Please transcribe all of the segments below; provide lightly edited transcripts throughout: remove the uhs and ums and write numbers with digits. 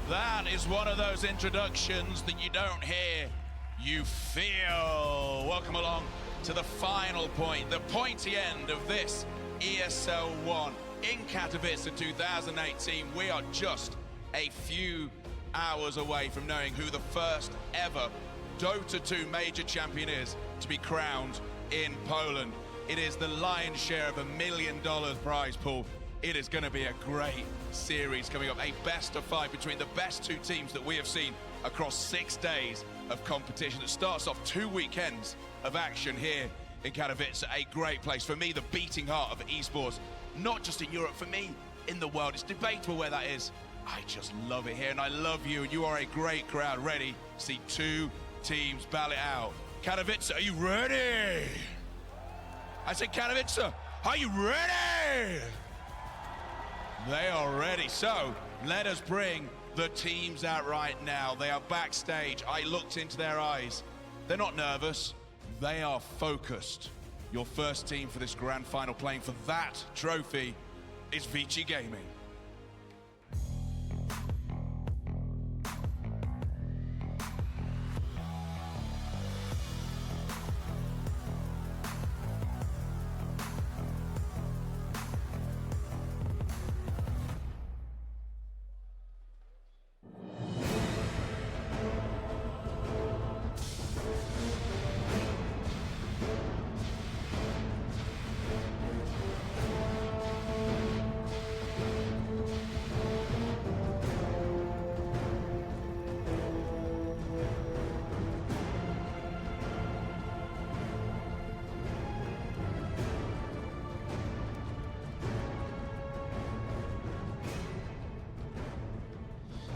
That is one of those introductions that you don't hear, you feel. Welcome along to the final point, the pointy end of this ESL 1 in Katowice 2018. We are just a few hours away from knowing who the first ever Dota 2 major champion is to be crowned in Poland. It is the lion's share of $1 million prize pool. It is going to be a great series coming up, a best of 5 between the best 2 teams that we have seen across 6 days of competition. It starts off 2 weekends of action here in Katowice, a great place. For me, the beating heart of esports, not just in Europe, for me, in the world. It's debatable where that is. I just love it here, and I love you, and you are a great crowd, ready to see 2 teams battle it out. Katowice, are you ready? I said, Katowice, are you ready? They are ready, so let us bring the teams out right now. They are backstage. I looked into their eyes. They're not nervous, they are focused. Your first team for this grand final playing for that trophy is VICI Gaming.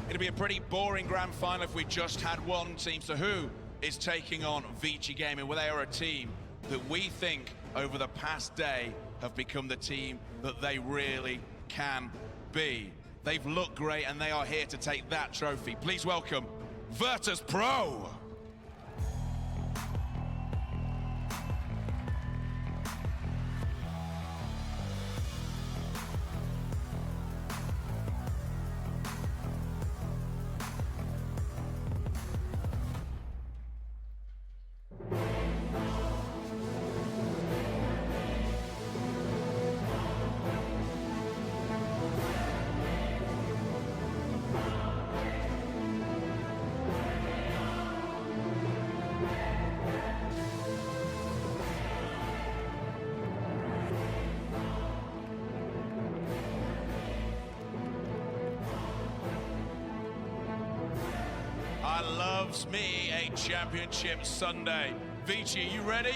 It'll be a pretty boring grand final if we just had one team. So who is taking on VICI Gaming? Well, they are a team that we think over the past day have become the team that they really can be. They've looked great and they are here to take that trophy. Please welcome VIRTUS.PRO. I loves me a championship Sunday. VICI, are you ready?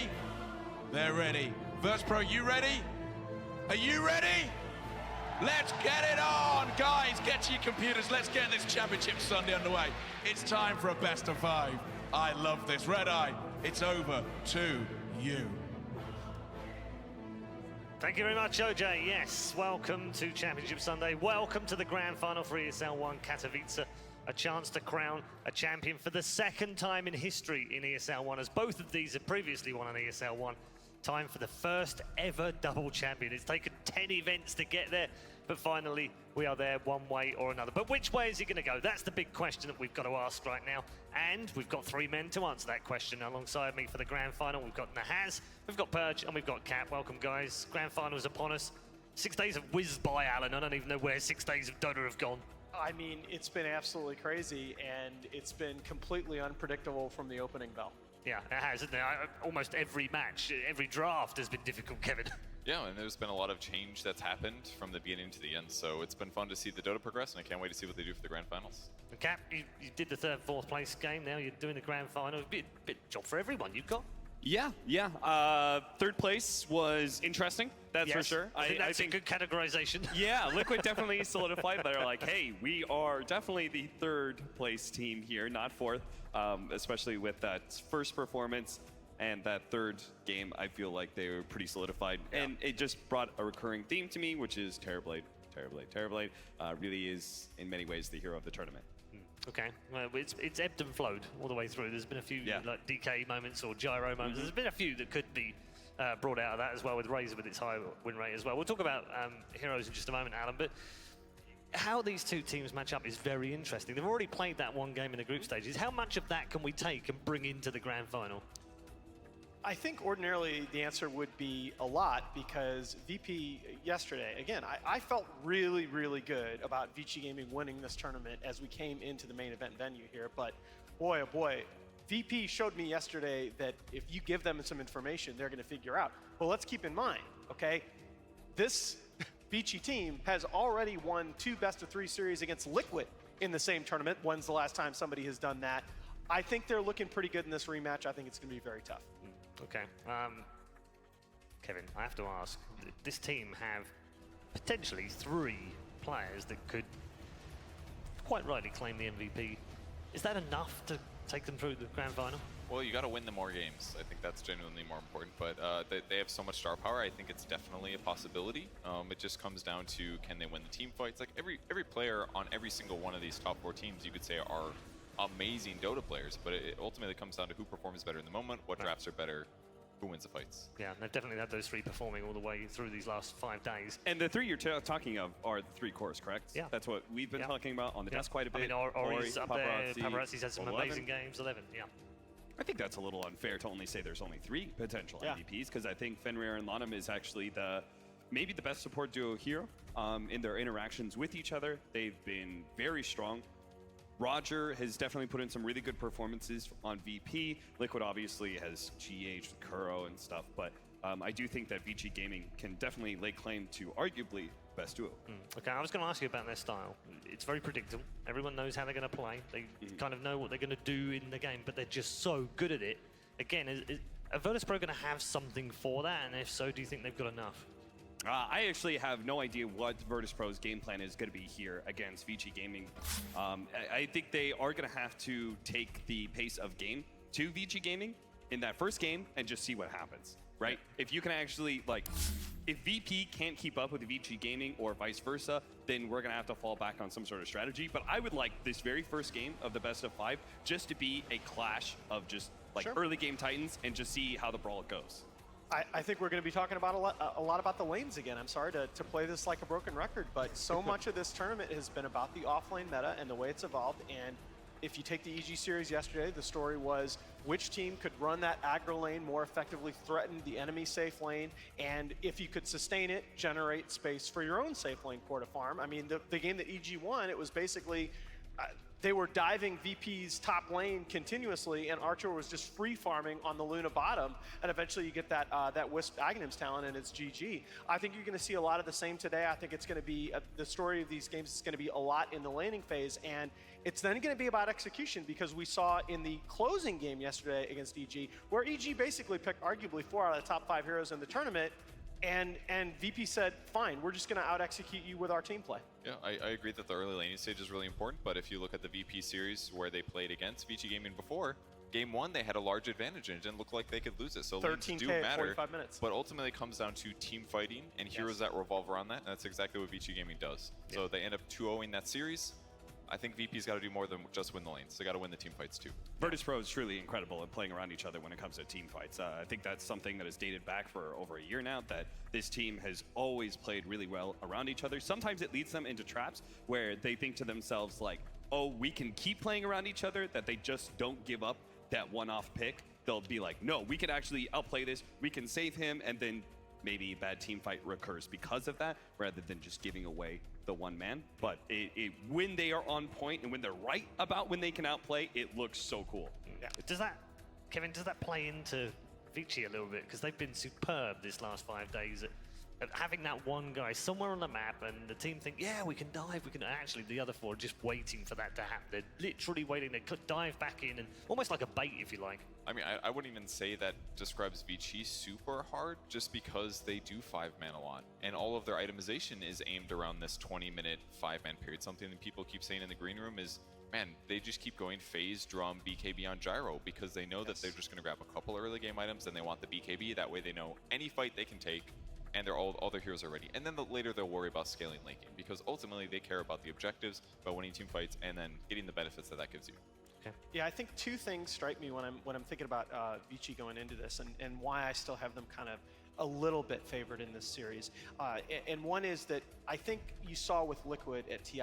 They're ready. VIRTUS.PRO, you ready? Are you ready? Let's get it on, guys. Get to your computers. Let's get this championship Sunday underway. It's time for a best of 5. I love this. Red Eye, it's over to you. Thank you very much, OJ. Yes, welcome to Championship Sunday. Welcome to the grand final for ESL 1 Katowice. A chance to crown a champion for the 2nd time in history in ESL 1, as both of these have previously won on ESL 1. Time for the first ever double champion. It's taken 10 events to get there, but finally we are there one way or another. But which way is it going to go? That's the big question that we've got to ask right now. And we've got 3 men to answer that question alongside me for the grand final. We've got Nahaz, we've got Purge, and we've got Cap. Welcome, guys. Grand final is upon us. 6 days have whizzed by, Alan. I don't even know where 6 days of Dota have gone. I mean, it's been absolutely crazy, and it's been completely unpredictable from the opening bell. Yeah, it has, isn't it? Almost every match, every draft has been difficult, Kevin. Yeah, and there's been a lot of change that's happened from the beginning to the end, so it's been fun to see the Dota progress, and I can't wait to see what they do for the grand finals. And Cap, you did the 3rd, 4th place game, now you're doing the grand final. A bit job for everyone you've got. Yeah. 3rd place was interesting, that's for sure. I think that's a good categorization. Yeah, Liquid definitely solidified. They're like, hey, we are definitely the 3rd place team here, not 4th, especially with that first performance and that 3rd game. I feel like they were pretty solidified. Yeah. And it just brought a recurring theme to me, which is Terrorblade. Terrorblade really is, in many ways, the hero of the tournament. Okay, well, it's ebbed and flowed all the way through. There's been a few like DK moments or gyro moments. There's been a few that could be brought out of that as well, with Razor with its high win rate as well. We'll talk about heroes in just a moment, Alan, but how these two teams match up is very interesting. They've already played that one game in the group stages. How much of that can we take and bring into the grand final? I think ordinarily the answer would be a lot, because VP yesterday, again, I felt really, really good about VICI Gaming winning this tournament as we came into the main event venue here. But boy, oh boy, VP showed me yesterday that if you give them some information, they're going to figure out. Well, let's keep in mind, okay, this VICI team has already won 2 best-of-3 series against Liquid in the same tournament. When's the last time somebody has done that? I think they're looking pretty good in this rematch. I think it's going to be very tough. Okay. Kevin, I have to ask, this team have potentially 3 players that could quite rightly claim the MVP. Is that enough to take them through the grand final? Well, you got to win the more games. I think that's genuinely more important. But they have so much star power. I think it's definitely a possibility. It just comes down to, can they win the team fights? Like every player on every single one of these top 4 teams, you could say, are amazing Dota players. But it ultimately comes down to who performs better in the moment, what drafts are better, who wins the fights. Yeah, they've definitely had those 3 performing all the way through these last 5 days. And the 3 you're talking of are the 3 cores, correct? Yeah. That's what we've been talking about on the desk quite a bit. I mean, Ori's up there, Paparazzi's had some 11. amazing games, 11, yeah. I think that's a little unfair to only say there's only 3 potential MVPs, because I think Fenrir and Lanham is actually maybe the best support duo here in their interactions with each other. They've been very strong. Roger has definitely put in some really good performances on VP. Liquid obviously has GH with Kuro and stuff, but I do think that VICI Gaming can definitely lay claim to arguably best duo. Okay, I was going to ask you about their style. It's very predictable. Everyone knows how they're going to play. They kind of know what they're going to do in the game, but they're just so good at it. Again, are VIRTUS.PRO going to have something for that? And if so, do you think they've got enough? I actually have no idea what VIRTUS.PRO's game plan is going to be here against VICI Gaming. I think they are going to have to take the pace of game to VICI Gaming in that first game and just see what happens, right? If you can actually, like, if VP can't keep up with VICI Gaming or vice versa, then we're going to have to fall back on some sort of strategy. But I would like this very first game of the best of 5 just to be a clash of just, like, early game titans and just see how the brawl goes. I think we're going to be talking about a lot about the lanes again. I'm sorry to play this like a broken record, but so much of this tournament has been about the off-lane meta and the way it's evolved. And if you take the EG series yesterday, the story was which team could run that aggro lane more effectively, threaten the enemy safe lane, and if you could sustain it, generate space for your own safe lane core to farm. I mean, the game that EG won, it was basically they were diving VP's top lane continuously, and Archer was just free farming on the Luna bottom, and eventually you get that Wisp Aghanims talent, and it's GG. I think you're going to see a lot of the same today. I think it's going to be the story of these games is going to be a lot in the laning phase, and it's then going to be about execution, because we saw in the closing game yesterday against EG, where EG basically picked arguably 4 out of the top 5 heroes in the tournament, and VP said, fine, we're just going to out-execute you with our team play. Yeah, I agree that the early laning stage is really important, but if you look at the VP series where they played against VICI Gaming before, Game 1 they had a large advantage and it didn't look like they could lose it, so lanes do 13K matter, 45 minutes. But ultimately it comes down to team fighting and heroes that revolve around that, and that's exactly what VICI Gaming does. So they end up 2-0ing that series. I think VP's got to do more than just win the lanes. They got to win the team fights too. VIRTUS.PRO is truly incredible at playing around each other when it comes to team fights. I think that's something that is dated back for over a year now, that this team has always played really well around each other. Sometimes it leads them into traps where they think to themselves like, oh, we can keep playing around each other, that they just don't give up that one-off pick. They'll be like, no, we can actually outplay this, we can save him, and then maybe a bad team fight recurs because of that, rather than just giving away the one man. But when they are on point and when they're right about when they can outplay, it looks so cool. Yeah. Kevin, does that play into VICI a little bit? Because they've been superb this last 5 days at having that one guy somewhere on the map, and the team think, yeah, we can dive, we can. Actually, the other 4 are just waiting for that to happen. They're literally waiting. They could dive back in, and almost like a bait, if you like. I mean, I wouldn't even say that describes VICI super hard, just because they do 5-man a lot. And all of their itemization is aimed around this 20-minute 5-man period. Something that people keep saying in the green room is, man, they just keep going phase, drum, BKB on gyro, because they know that they're just going to grab a couple early game items and they want the BKB. That way they know any fight they can take, and all their heroes are ready. And then later they'll worry about scaling late game, because ultimately they care about the objectives, about winning team fights, and then getting the benefits that gives you. Okay. Yeah, I think 2 things strike me when I'm thinking about VICI going into this, and why I still have them kind of a little bit favored in this series. And one is that I think you saw with Liquid at TI,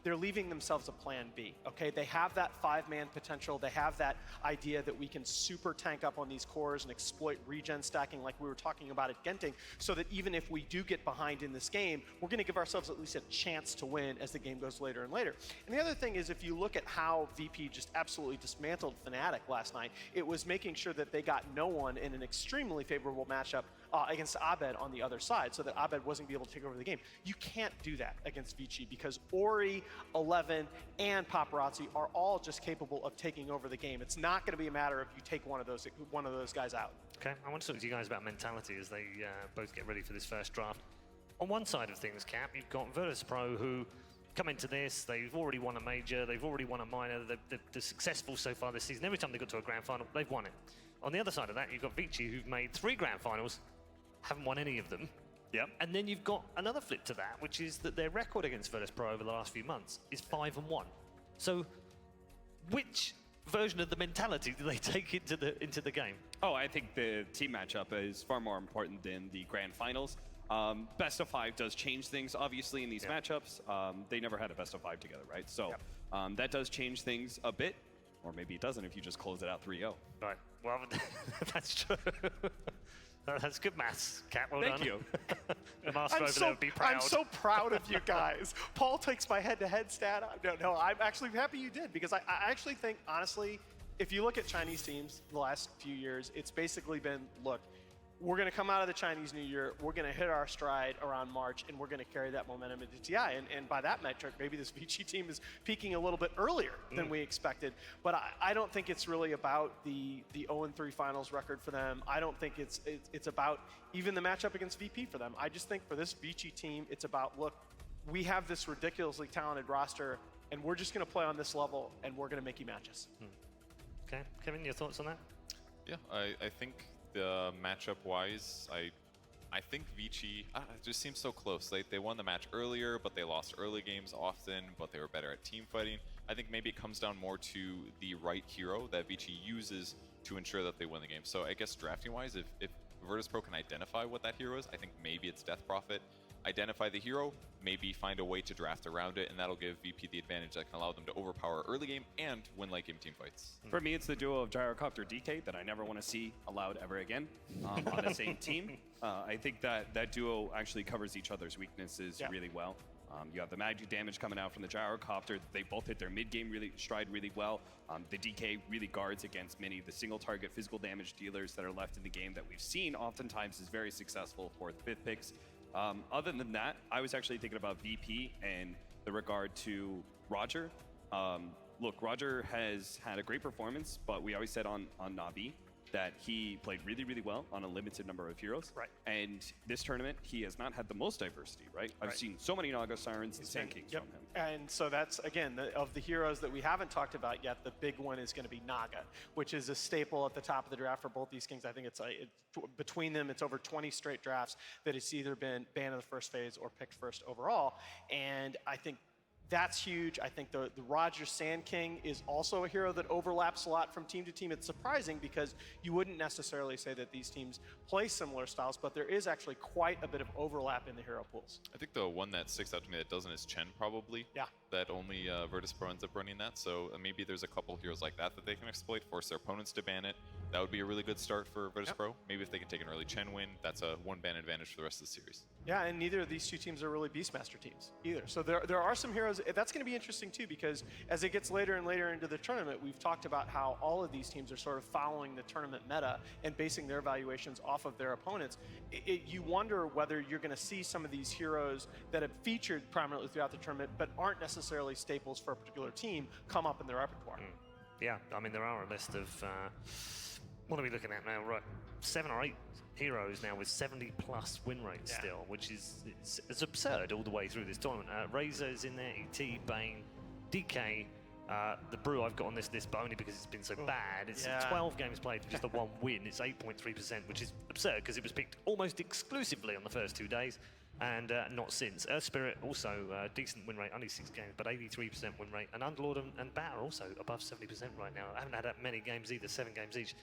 they're leaving themselves a plan B, okay? They have that 5-man potential. They have that idea that we can super tank up on these cores and exploit regen stacking like we were talking about at Genting, so that even if we do get behind in this game, we're gonna give ourselves at least a chance to win as the game goes later and later. And the other thing is, if you look at how VP just absolutely dismantled Fnatic last night, it was making sure that they got no one in an extremely favorable matchup against Abed on the other side, so that Abed wasn't be able to take over the game. You can't do that against VICI because Ori, 11, and Paparazzi are all just capable of taking over the game. It's not going to be a matter of you take one of those guys out. Okay, I want to talk to you guys about mentality as they both get ready for this first draft. On one side of things, Cap, you've got VIRTUS.PRO who come into this, they've already won a major, they've already won a minor, they're successful so far this season. Every time they got to a grand final, they've won it. On the other side of that, you've got VICI who've made 3 grand finals, haven't won any of them. Yep. And then you've got another flip to that, which is that their record against VIRTUS.PRO over the last few months is 5-1. So, which version of the mentality do they take into the game? Oh, I think the team matchup is far more important than the grand finals. Best of 5 does change things, obviously, in these matchups. They never had a best of 5 together, right? So that does change things a bit, or maybe it doesn't if you just close it out 3-0. Right. Well, that's true. That's good maths, Cat. Well done. Thank you. The master over there would be proud. I'm so proud of you guys. Paul takes my head-to-head stat. No, I'm actually happy you did, because I actually think, honestly, if you look at Chinese teams the last few years, it's basically been, look, we're going to come out of the Chinese New Year, we're going to hit our stride around March, and we're going to carry that momentum into TI. And by that metric, maybe this VICI team is peaking a little bit earlier than we expected. But I don't think it's really about the 0-3 finals record for them. I don't think it's about even the matchup against VP for them. I just think for this VICI team, it's about, look, we have this ridiculously talented roster, and we're just going to play on this level, and we're going to make you matches. Okay, Kevin, your thoughts on that? Yeah, I think the matchup-wise, I think VICI it just seems so close. They won the match earlier, but they lost early games often, but they were better at team fighting. I think maybe it comes down more to the right hero that VICI uses to ensure that they win the game. So I guess drafting-wise, if VIRTUS.PRO can identify what that hero is, I think maybe it's Death Prophet. Identify the hero, maybe find a way to draft around it, and that'll give VP the advantage that can allow them to overpower early game and win late game team fights. For me, it's the duo of Gyrocopter DK that I never want to see allowed ever again on the same team. I think that duo actually covers each other's weaknesses really well. You have the magic damage coming out from the Gyrocopter. They both hit their mid-game stride really well. The DK really guards against many of the single-target physical damage dealers that are left in the game that we've seen oftentimes is very successful for the 5th picks. Other than that, I was actually thinking about VP and the regard to Roger. Look, Roger has had a great performance, but we always said on Na'Vi that he played really, really well on a limited number of heroes. Right. And this tournament, he has not had the most diversity, right? I've seen so many Naga Sirens and Sand Kings from him. And so that's, again, of the heroes that we haven't talked about yet, the big one is going to be Naga, which is a staple at the top of the draft for both these kings. I think it's between them, it's over 20 straight drafts that it's either been banned in the first phase or picked first overall. And I think that's huge. I think the Roger Sand King is also a hero that overlaps a lot from team to team. It's surprising because you wouldn't necessarily say that these teams play similar styles, but there is actually quite a bit of overlap in the hero pools. I think the one that sticks out to me that doesn't is Chen, probably. Yeah. That only VIRTUS.PRO ends up running that, so maybe there's a couple heroes like that they can exploit, force their opponents to ban it. That would be a really good start for VIRTUS.PRO. Maybe if they can take an early Chen win, that's a 1-ban advantage for the rest of the series. Yeah, and neither of these two teams are really Beastmaster teams either. So there are some heroes. That's going to be interesting too, because as it gets later and later into the tournament, we've talked about how all of these teams are sort of following the tournament meta and basing their evaluations off of their opponents. You wonder whether you're going to see some of these heroes that have featured prominently throughout the tournament but aren't necessarily staples for a particular team come up in their repertoire. Yeah, I mean, there are a list of, what are we looking at now? Right, 7 or 8 heroes now with 70+ win rate still, which is it's absurd all the way through this tournament. Razor is in there, ET, Bane, DK, the brew I've got on this list, but only because it's been so bad. It's 12 games played for just the 1 win. It's 8.3%, which is absurd because it was picked almost exclusively on the first 2 days and not since. Earth Spirit also decent win rate, only 6 games, but 83% win rate. And Underlord and Bat are also above 70% right now. I haven't had that many games either, 7 games each.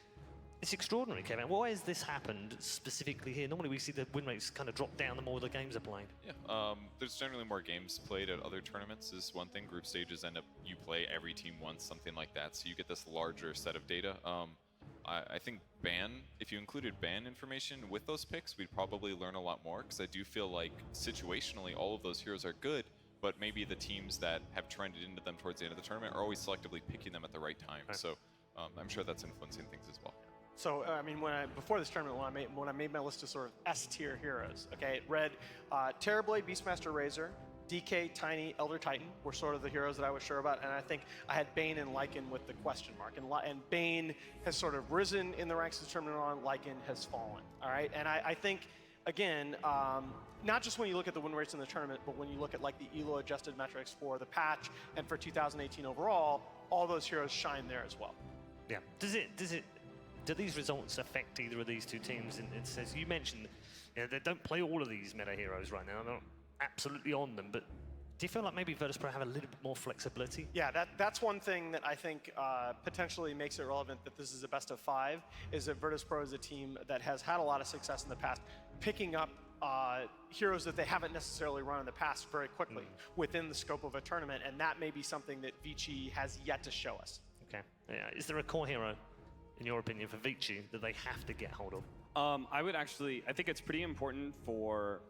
It's extraordinary, Kevin. Why has this happened specifically here? Normally we see the win rates kind of drop down the more the games are played. Yeah, there's generally more games played at other tournaments is one thing. Group stages end up, you play every team once, something like that, so you get this larger set of data. I think ban, if you included ban information with those picks, we'd probably learn a lot more, because I do feel like situationally all of those heroes are good, but maybe the teams that have trended into them towards the end of the tournament are always selectively picking them at the right time. Right. So I'm sure that's influencing things as well. So, I mean, before this tournament, when I made my list of sort of S-tier heroes, okay, it read Terrorblade, Beastmaster Razor, DK, Tiny, Elder Titan were sort of the heroes that I was sure about, and I think I had Bane and Lycan with the question mark. And Bane has sort of risen in the ranks of the tournament on, Lycan has fallen, all right? And I think, again, not just when you look at the win rates in the tournament, but when you look at like the ELO adjusted metrics for the patch and for 2018 overall, all those heroes shine there as well. Yeah. Do these results affect either of these two teams? And it says, you mentioned, you know, they don't play all of these meta heroes right now. They're not absolutely on them, but do you feel like maybe VIRTUS.PRO have a little bit more flexibility? Yeah, that's one thing that I think potentially makes it relevant that this is a best of 5, is that VIRTUS.PRO is a team that has had a lot of success in the past, picking up heroes that they haven't necessarily run in the past very quickly within the scope of a tournament, and that may be something that VICI has yet to show us. Okay. Yeah. Is there a core hero, in your opinion, for VICI that they have to get hold of? I think it's pretty important for,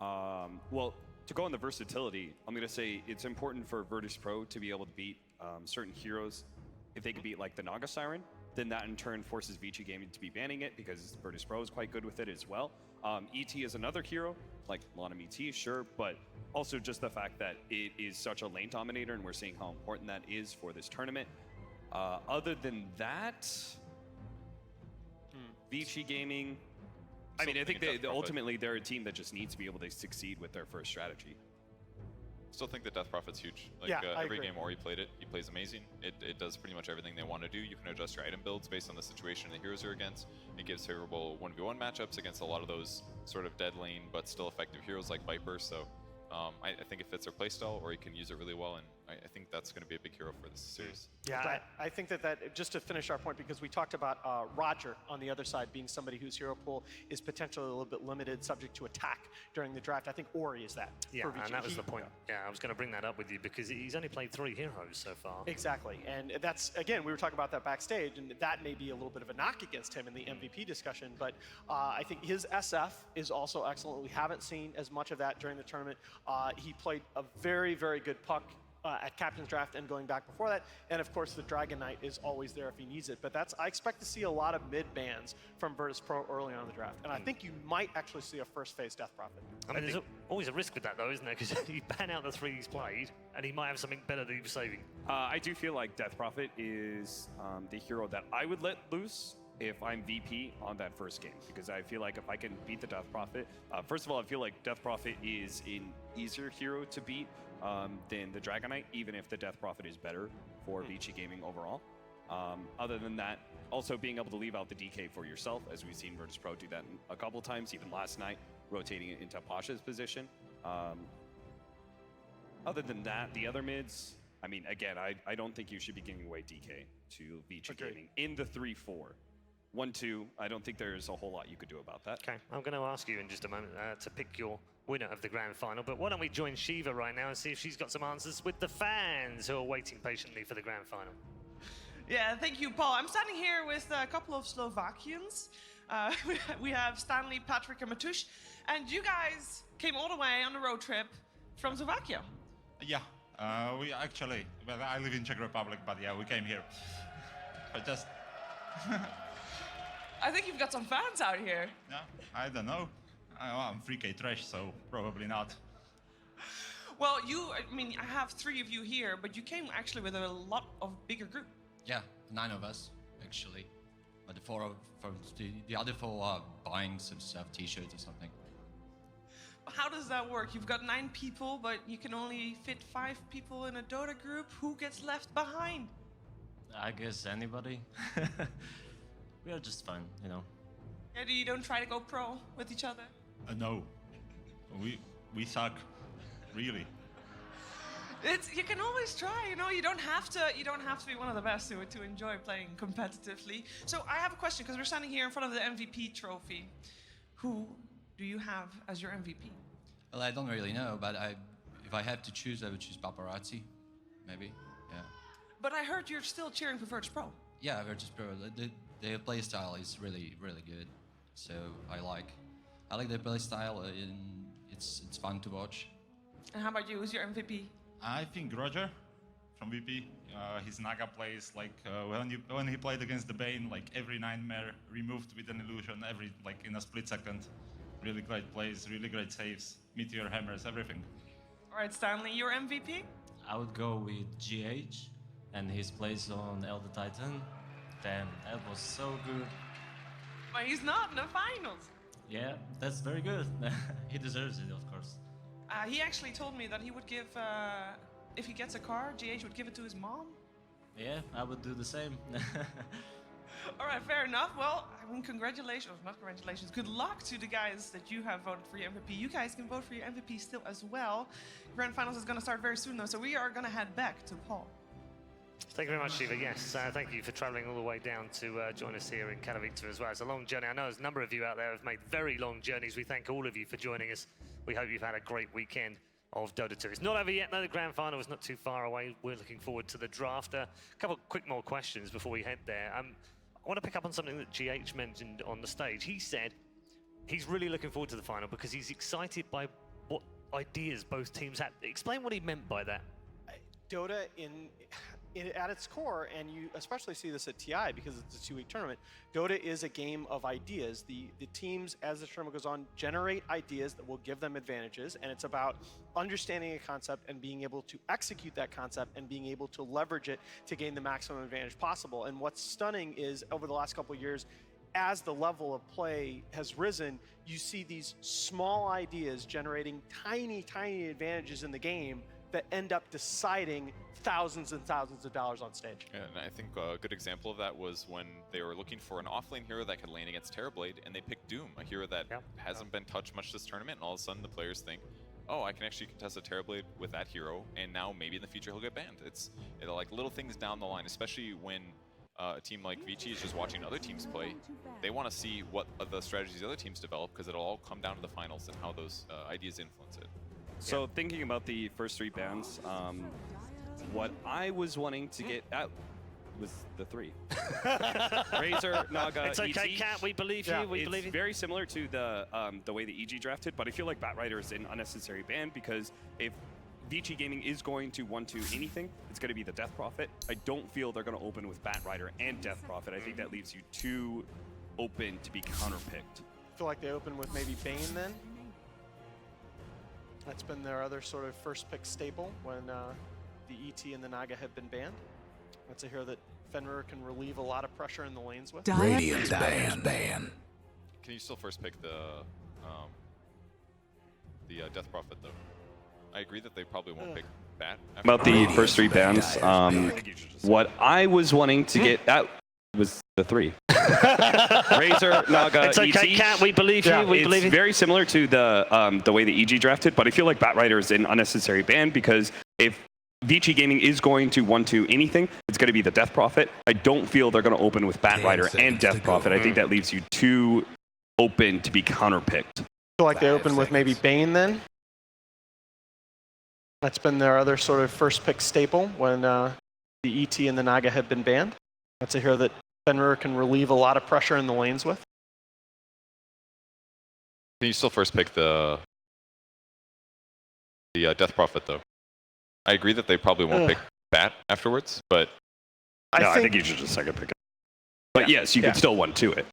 well, to go on the versatility, I'm going to say it's important for VIRTUS.PRO to be able to beat certain heroes. If they can beat like the Naga Siren, then that in turn forces VICI Gaming to be banning it, because VIRTUS.PRO is quite good with it as well. ET is another hero, like Lanham ET, sure, but also just the fact that it is such a lane dominator, and we're seeing how important that is for this tournament. Other than that, VICI Gaming, I mean, I think ultimately they're a team that just needs to be able to succeed with their first strategy. Still think that Death Prophet's huge. Like, yeah, every game Ori played it, he plays amazing. It does pretty much everything they want to do. You can adjust your item builds based on the situation the heroes are against. It gives favorable 1v1 matchups against a lot of those sort of dead lane but still effective heroes like Viper. So I think it fits their playstyle, or he can use it really well, and I think that's going to be a big hero for this series. Yeah, I think that just to finish our point, because we talked about Roger on the other side being somebody whose hero pool is potentially a little bit limited, subject to attack during the draft. I think Ori is that. Yeah, and that was the point. Yeah, I was going to bring that up with you, because he's only played 3 heroes so far. Exactly, and that's, again, we were talking about that backstage, and that may be a little bit of a knock against him in the MVP discussion, but I think his SF is also excellent. We haven't seen as much of that during the tournament. He played a very, very good puck at Captain's Draft and going back before that, and of course the Dragon Knight is always there if he needs it. But I expect to see a lot of mid bans from VIRTUS.PRO early on in the draft, and I think you might actually see a first phase Death Prophet. I mean, there's always a risk with that though, isn't there? Because you ban out the 3 he's played, and he might have something better that he was saving. I do feel like Death Prophet is the hero that I would let loose if I'm VP on that first game, because I feel like if I can beat the Death Prophet, first of all, I feel like Death Prophet is an easier hero to beat than the Dragon Knight, even if the Death Prophet is better for VICI Gaming overall. Other than that, also being able to leave out the DK for yourself, as we've seen VIRTUS.PRO do that a couple times, even last night, rotating it into Pasha's position. Other than that, the other mids, I mean, again, I don't think you should be giving away DK to VICI Gaming in the 3-4. 1-2, I don't think there's a whole lot you could do about that. Okay, I'm going to ask you in just a moment to pick your winner of the grand final, but why don't we join Shiva right now and see if she's got some answers with the fans who are waiting patiently for the grand final. Yeah, thank you, Paul. I'm standing here with a couple of Slovakians. We have Stanley, Patrick, and Matush, and you guys came all the way on a road trip from Slovakia. Yeah, we actually, well, I live in Czech Republic, but yeah, we came here. But just... I think you've got some fans out here. Yeah, I don't know. I'm 3K trash, so probably not. Well, I mean, I have 3 of you here, but you came actually with a lot of bigger group. Yeah, 9 of us, actually. But the other 4 are buying some stuff, t-shirts or something. How does that work? You've got 9 people, but you can only fit 5 people in a Dota group. Who gets left behind? I guess anybody. We are just fun, you know. Yeah, you don't try to go pro with each other? No, we suck, really. You can always try, you know. You don't have to be one of the best to enjoy playing competitively. So I have a question because we're standing here in front of the MVP trophy. Who do you have as your MVP? Well, I don't really know, but if I had to choose, I would choose Paparazzi, maybe. Yeah. But I heard you're still cheering for VIRTUS.PRO. Yeah, VIRTUS.PRO. The play style is really good. So I like their play style. It's fun to watch. And how about you? Who's your MVP? I think Roger from VP. His Naga plays like when he played against the Bane, like every nightmare removed with an illusion, in a split second. Really great plays, really great saves, meteor hammers, everything. All right, Stanley, your MVP? I would go with GH and his place on Elder Titan. Damn, that was so good. But he's not in the finals. Yeah, that's very good. He deserves it, of course. He actually told me that he would give, if he gets a car, GH would give it to his mom. Yeah, I would do the same. All right, fair enough. Well, I mean, congratulations, not congratulations. Good luck to the guys that you have voted for your MVP. You guys can vote for your MVP still as well. Grand Finals is going to start very soon, though, so we are going to head back to Paul. Thank you very much, Shiva. Yes, thank you for travelling all the way down to join us here in Katowice as well. It's a long journey. I know there's a number of you out there have made very long journeys. We thank all of you for joining us. We hope you've had a great weekend of Dota 2. It's not over yet, though. The grand final is not too far away. We're looking forward to the draft. A couple of quick more questions before we head there. I want to pick up on something that GH mentioned on the stage. He said he's really looking forward to the final because he's excited by what ideas both teams have. Explain what he meant by that. Dota at its core, and you especially see this at TI because it's a 2-week tournament, Dota is a game of ideas. The teams, as the tournament goes on, generate ideas that will give them advantages, and it's about understanding a concept and being able to execute that concept and being able to leverage it to gain the maximum advantage possible. And what's stunning is over the last couple of years, as the level of play has risen, you see these small ideas generating tiny advantages in the game that end up deciding thousands and thousands of dollars on stage. Yeah, and I think a good example of that was when they were looking for an offlane hero that could lane against Terrorblade, and they picked Doom, a hero that hasn't been touched much this tournament, and all of a sudden the players think, oh, I can actually contest a Terrorblade with that hero, and now maybe in the future he'll get banned. It's like little things down the line, especially when a team like VICI is just watching other teams play. They want to see what the strategies other teams develop, because it'll all come down to the finals and how those ideas influence it. So thinking about the first 3 bans, what I was wanting to get out was the 3. Razor, Naga, It's okay, ET. Cat, we believe you, we believe you. It's very similar to the way the EG drafted, but I feel like Batrider is an unnecessary ban because if VICI Gaming is going to want to anything, it's going to be the Death Prophet. I don't feel they're going to open with Batrider and Death Prophet. I think that leaves you too open to be counterpicked. I feel like they open with maybe Bane then. That's been their other sort of first pick staple when the ET and the Naga have been banned. That's a hero that Fenrir can relieve a lot of pressure in the lanes with. Radiant's ban. Can you still first pick the Death Prophet though? I agree that they probably won't pick Bat. About the first 3 bans, what I was wanting to get out was the 3. Razor, Naga, It's okay, ET. Cat, we believe you, we believe you. It's very similar to the way the EG drafted, but I feel like Batrider is an unnecessary ban because if VICI Gaming is going to want to anything, it's going to be the Death Prophet. I don't feel they're going to open with Batrider and Death Prophet. I think that leaves you too open to be counterpicked. I feel like they open with maybe Bane then. That's been their other sort of first pick staple when the ET and the Naga have been banned. That's a hero that Fenrir can relieve a lot of pressure in the lanes with. Can you still first pick the Death Prophet though? I agree that they probably won't pick Bat afterwards, but I think you should just second pick it. But yes, you could still 1-2 it.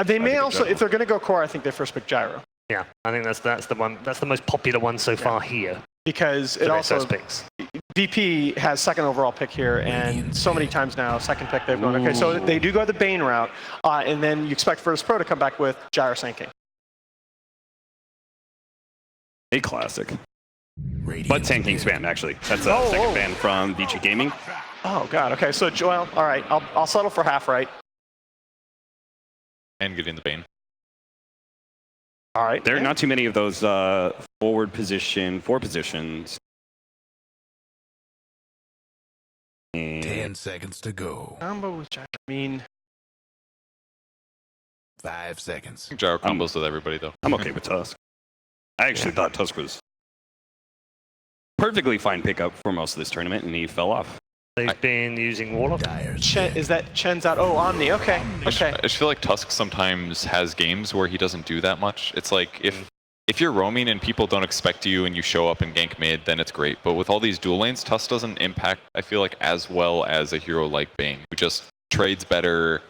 They may also, if they're going to go core, I think they first pick Gyro. Yeah, I think that's the one. That's the most popular one so far here. Because it also picks. VP has second overall pick here, and so many times now, second pick they've gone. Okay, so they do go the Bane route, and then you expect VIRTUS.PRO to come back with Gyro Sand King. A classic. But Sand King's banned, actually. That's a second ban from VICI Gaming. Oh, God. Okay, so, well, all right. I'll settle for half right. And getting the Bane. All right. There are not too many of those forward position, 4 positions 10 seconds to go. Combo with Gyro. I mean, 5 seconds. Gyro combos with everybody, though. I'm okay with Tusk. I actually thought Tusk was perfectly fine pickup for most of this tournament, and he fell off. They've been using Warlock. is that Chen's out? Oh, Omni. Okay. Okay. I just feel like Tusk sometimes has games where he doesn't do that much. It's like if you're roaming and people don't expect you and you show up and gank mid, then it's great. But with all these dual lanes, Tusk doesn't impact, I feel like, as well as a hero like Bane, who just trades better,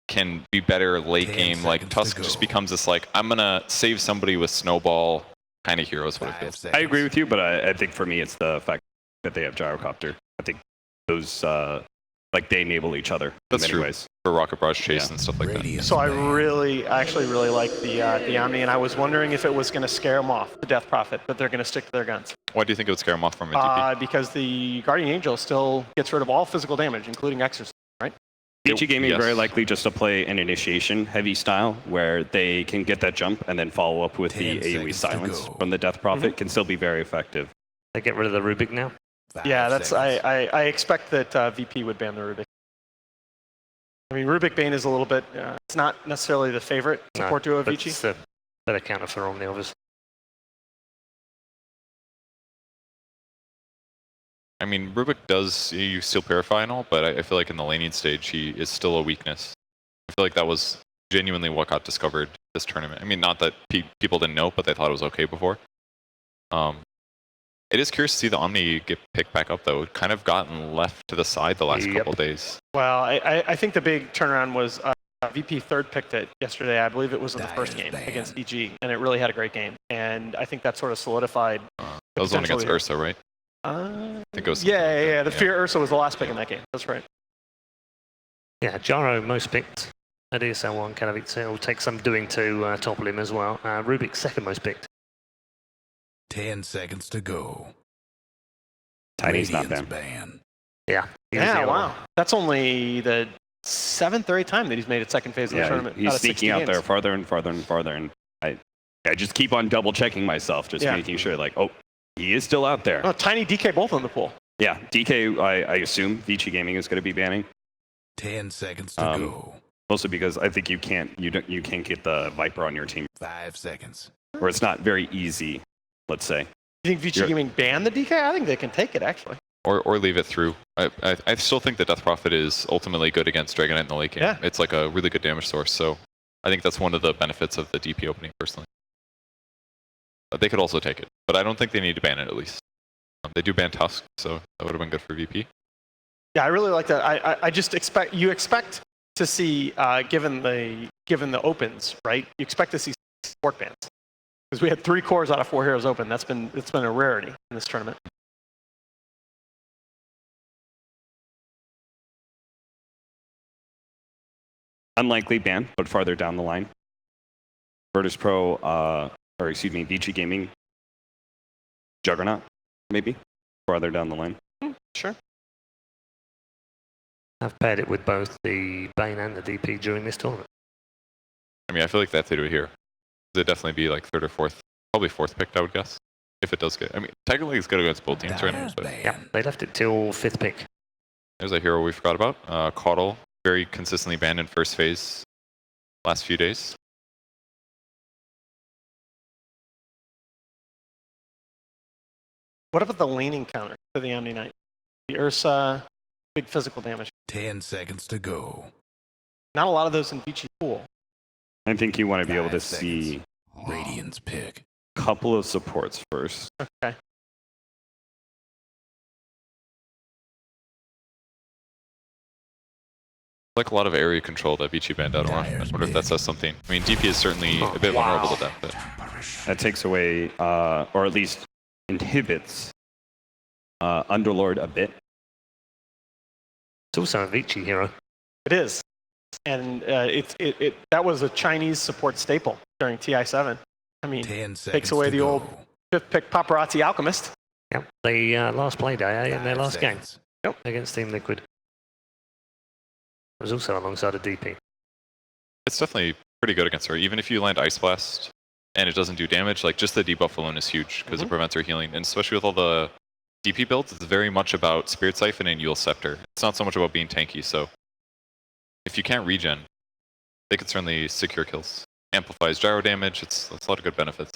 can be better late game. Like Tusk just becomes this like, I'm gonna save somebody with snowball kind of hero is what it feels. I agree with you, but I think for me it's the fact that they have Gyrocopter. I think those like they enable each other. That's in many true. Ways. For Rocket Barrage Chase and stuff like that. So I actually really like the Omni, and I was wondering if it was going to scare him off, the Death Prophet, but they're going to stick to their guns. Why do you think it would scare him off from a DP? Because the Guardian Angel still gets rid of all physical damage, including Exorcism, right? VICI Gaming Yes. very likely just to play an initiation heavy style where they can get that jump and then follow up with the AoE silence from the Death Prophet can still be very effective. They get rid of the Rubik now. Yeah, that's I expect that VP would ban the Rubik. I mean, Rubik Bane is a little bit, it's not necessarily the favorite support duo of but VICI. it's a better counter for Omni, obviously. I mean, Rubik does use Steel Purify and all, but I feel like in the laning stage, he is still a weakness. I feel like that was genuinely what got discovered this tournament. I mean, not that people didn't know, but they thought it was okay before. It is curious to see the Omni get picked back up, though. It kind of gotten left to the side the last couple days. Well, I think the big turnaround was VP third picked it yesterday. I believe it was in the first game against EG, and it really had a great game. And I think that sort of solidified. That was the one against Ursa, right? I think it was. Yeah. The Fear Ursa was the last pick in that game. That's right. Yeah, Gyro most picked at ESL 1. Katowice will take some doing to topple him as well. Rubik second most picked. 10 seconds to go. Tiny's not Radiant's banned. ban. Yeah. Yeah, wow. That's only the 7th or 8th time that he's made it second phase of the tournament. He's out of 60 sneaking out games. there farther and farther and farther, and I just keep on double checking myself, just making sure like, oh, he is still out there. Oh, Tiny DK both in the pool. Yeah, DK, I assume VICI Gaming is going to be banning. 10 seconds to go. Mostly because I think you can't get the Viper on your team, 5 seconds. or it's not very easy. Let's say. You think VICI Gaming banned the DK? I think they can take it, actually. Or leave it through. I still think the Death Prophet is ultimately good against Dragon Knight in the late game. Yeah. It's like a really good damage source, so I think that's one of the benefits of the DP opening, personally. They could also take it, but I don't think they need to ban it, at least. They do ban Tusk, so that would have been good for VP. Yeah, I really like that. I just expect to see, given the opens, right? You expect to see support bans. Because we had 3 cores out of 4 heroes open. It's been a rarity in this tournament. Unlikely ban, but farther down the line. VIRTUS.PRO, or excuse me, VICI Gaming, Juggernaut, maybe, farther down the line. Sure. I've paired it with both the Bane and the DP during this tournament. I mean, I feel like that they do it here. It'd definitely be like 3rd or 4th, probably 4th picked, I would guess. If it does get, I mean, technically it's good against both teams right now, but Yeah, they left it till 5th pick. there's a hero we forgot about. Caudle, very consistently banned in first phase last few days. What about the laning counter for the Omni Knight? The Ursa, big physical damage. 10 seconds to go. Not a lot of those in VICI pool. I think you want to be able to 5 seconds. see Radiant's pick. a couple of supports first. Okay. Like a lot of area control that VICI banned out on. I wonder if that says something. I mean, DP is certainly a bit vulnerable to that, but That takes away, or at least inhibits, Underlord a bit. It's also a VICI hero. It is. And that was a Chinese support staple during TI7. I mean, 10 seconds takes away to the go. old 5th pick Paparazzi Alchemist. Yep, the last play day in their 5 last game seconds. against Team Liquid. It was also alongside a DP. it's definitely pretty good against her. Even if you land Ice Blast and it doesn't do damage, like just the debuff alone is huge because it prevents her healing, and especially with all the DP builds is very much about Spirit Siphon and Yule Scepter. It's not so much about being tanky, so if you can't regen, they could certainly secure kills. Amplifies gyro damage, it's a lot of good benefits.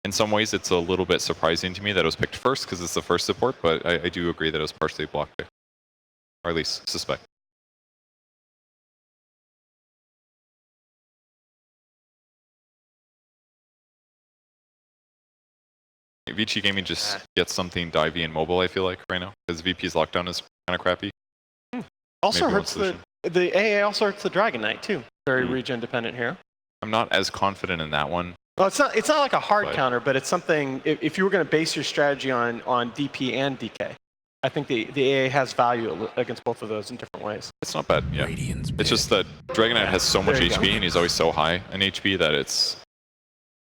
In some ways, it's a little bit surprising to me that it was picked first because it's the first support, but I do agree that it was partially blocked there. Or at least suspect. VICI Gaming just gets something divey and mobile, I feel like, right now, because VP's lockdown is kind of crappy. Also Maybe hurts the AA also hurts the Dragon Knight too. Very regen dependent here. I'm not as confident in that one. Well, it's not like a hard counter, but it's something. If you were going to base your strategy on DP and DK, I think the AA has value against both of those in different ways. It's not bad, yeah. It's just that Dragon Knight has so much HP and he's always so high in HP that it's.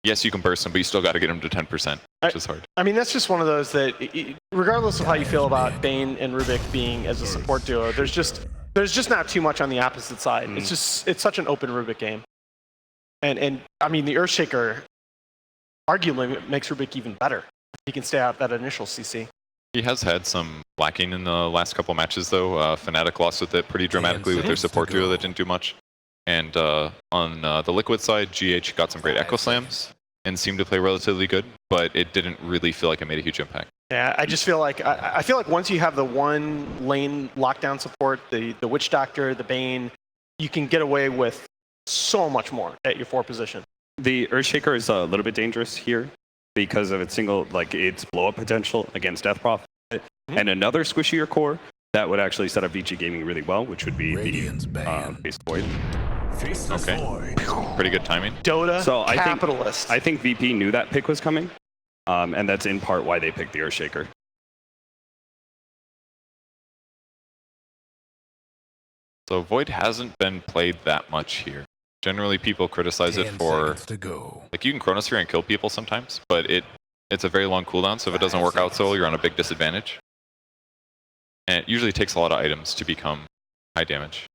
Yes, you can burst him, but you still got to get him to 10%, which is hard. I mean, that's just one of those that, regardless of how you feel about Bane and Rubik being as a support duo, there's just not too much on the opposite side. It's such an open Rubik game, and I mean the Earthshaker arguably makes Rubik even better. He can stay out that initial CC. He has had some lacking in the last couple matches though. Fnatic lost with it pretty dramatically with their support duo that didn't do much. And on the Liquid side, GH got some great Echo Slams and seemed to play relatively good, but it didn't really feel like it made a huge impact. Yeah, I just feel like I feel like once you have the one lane lockdown support, the Witch Doctor, the Bane, you can get away with so much more at your 4 position. The Earthshaker is a little bit dangerous here because of its its blow up potential against Death Prophet, and another squishier core that would actually set up VICI Gaming really well, which would be the Face Void. Okay, pretty good timing. DOTA, so capitalist. I think VP knew that pick was coming, and that's in part why they picked the Earthshaker. So Void hasn't been played that much here. Generally, people criticize it for, like, you can Chronosphere and kill people sometimes, but it's a very long cooldown, so if it doesn't work out so well, you're on a big disadvantage. And it usually takes a lot of items to become high damage.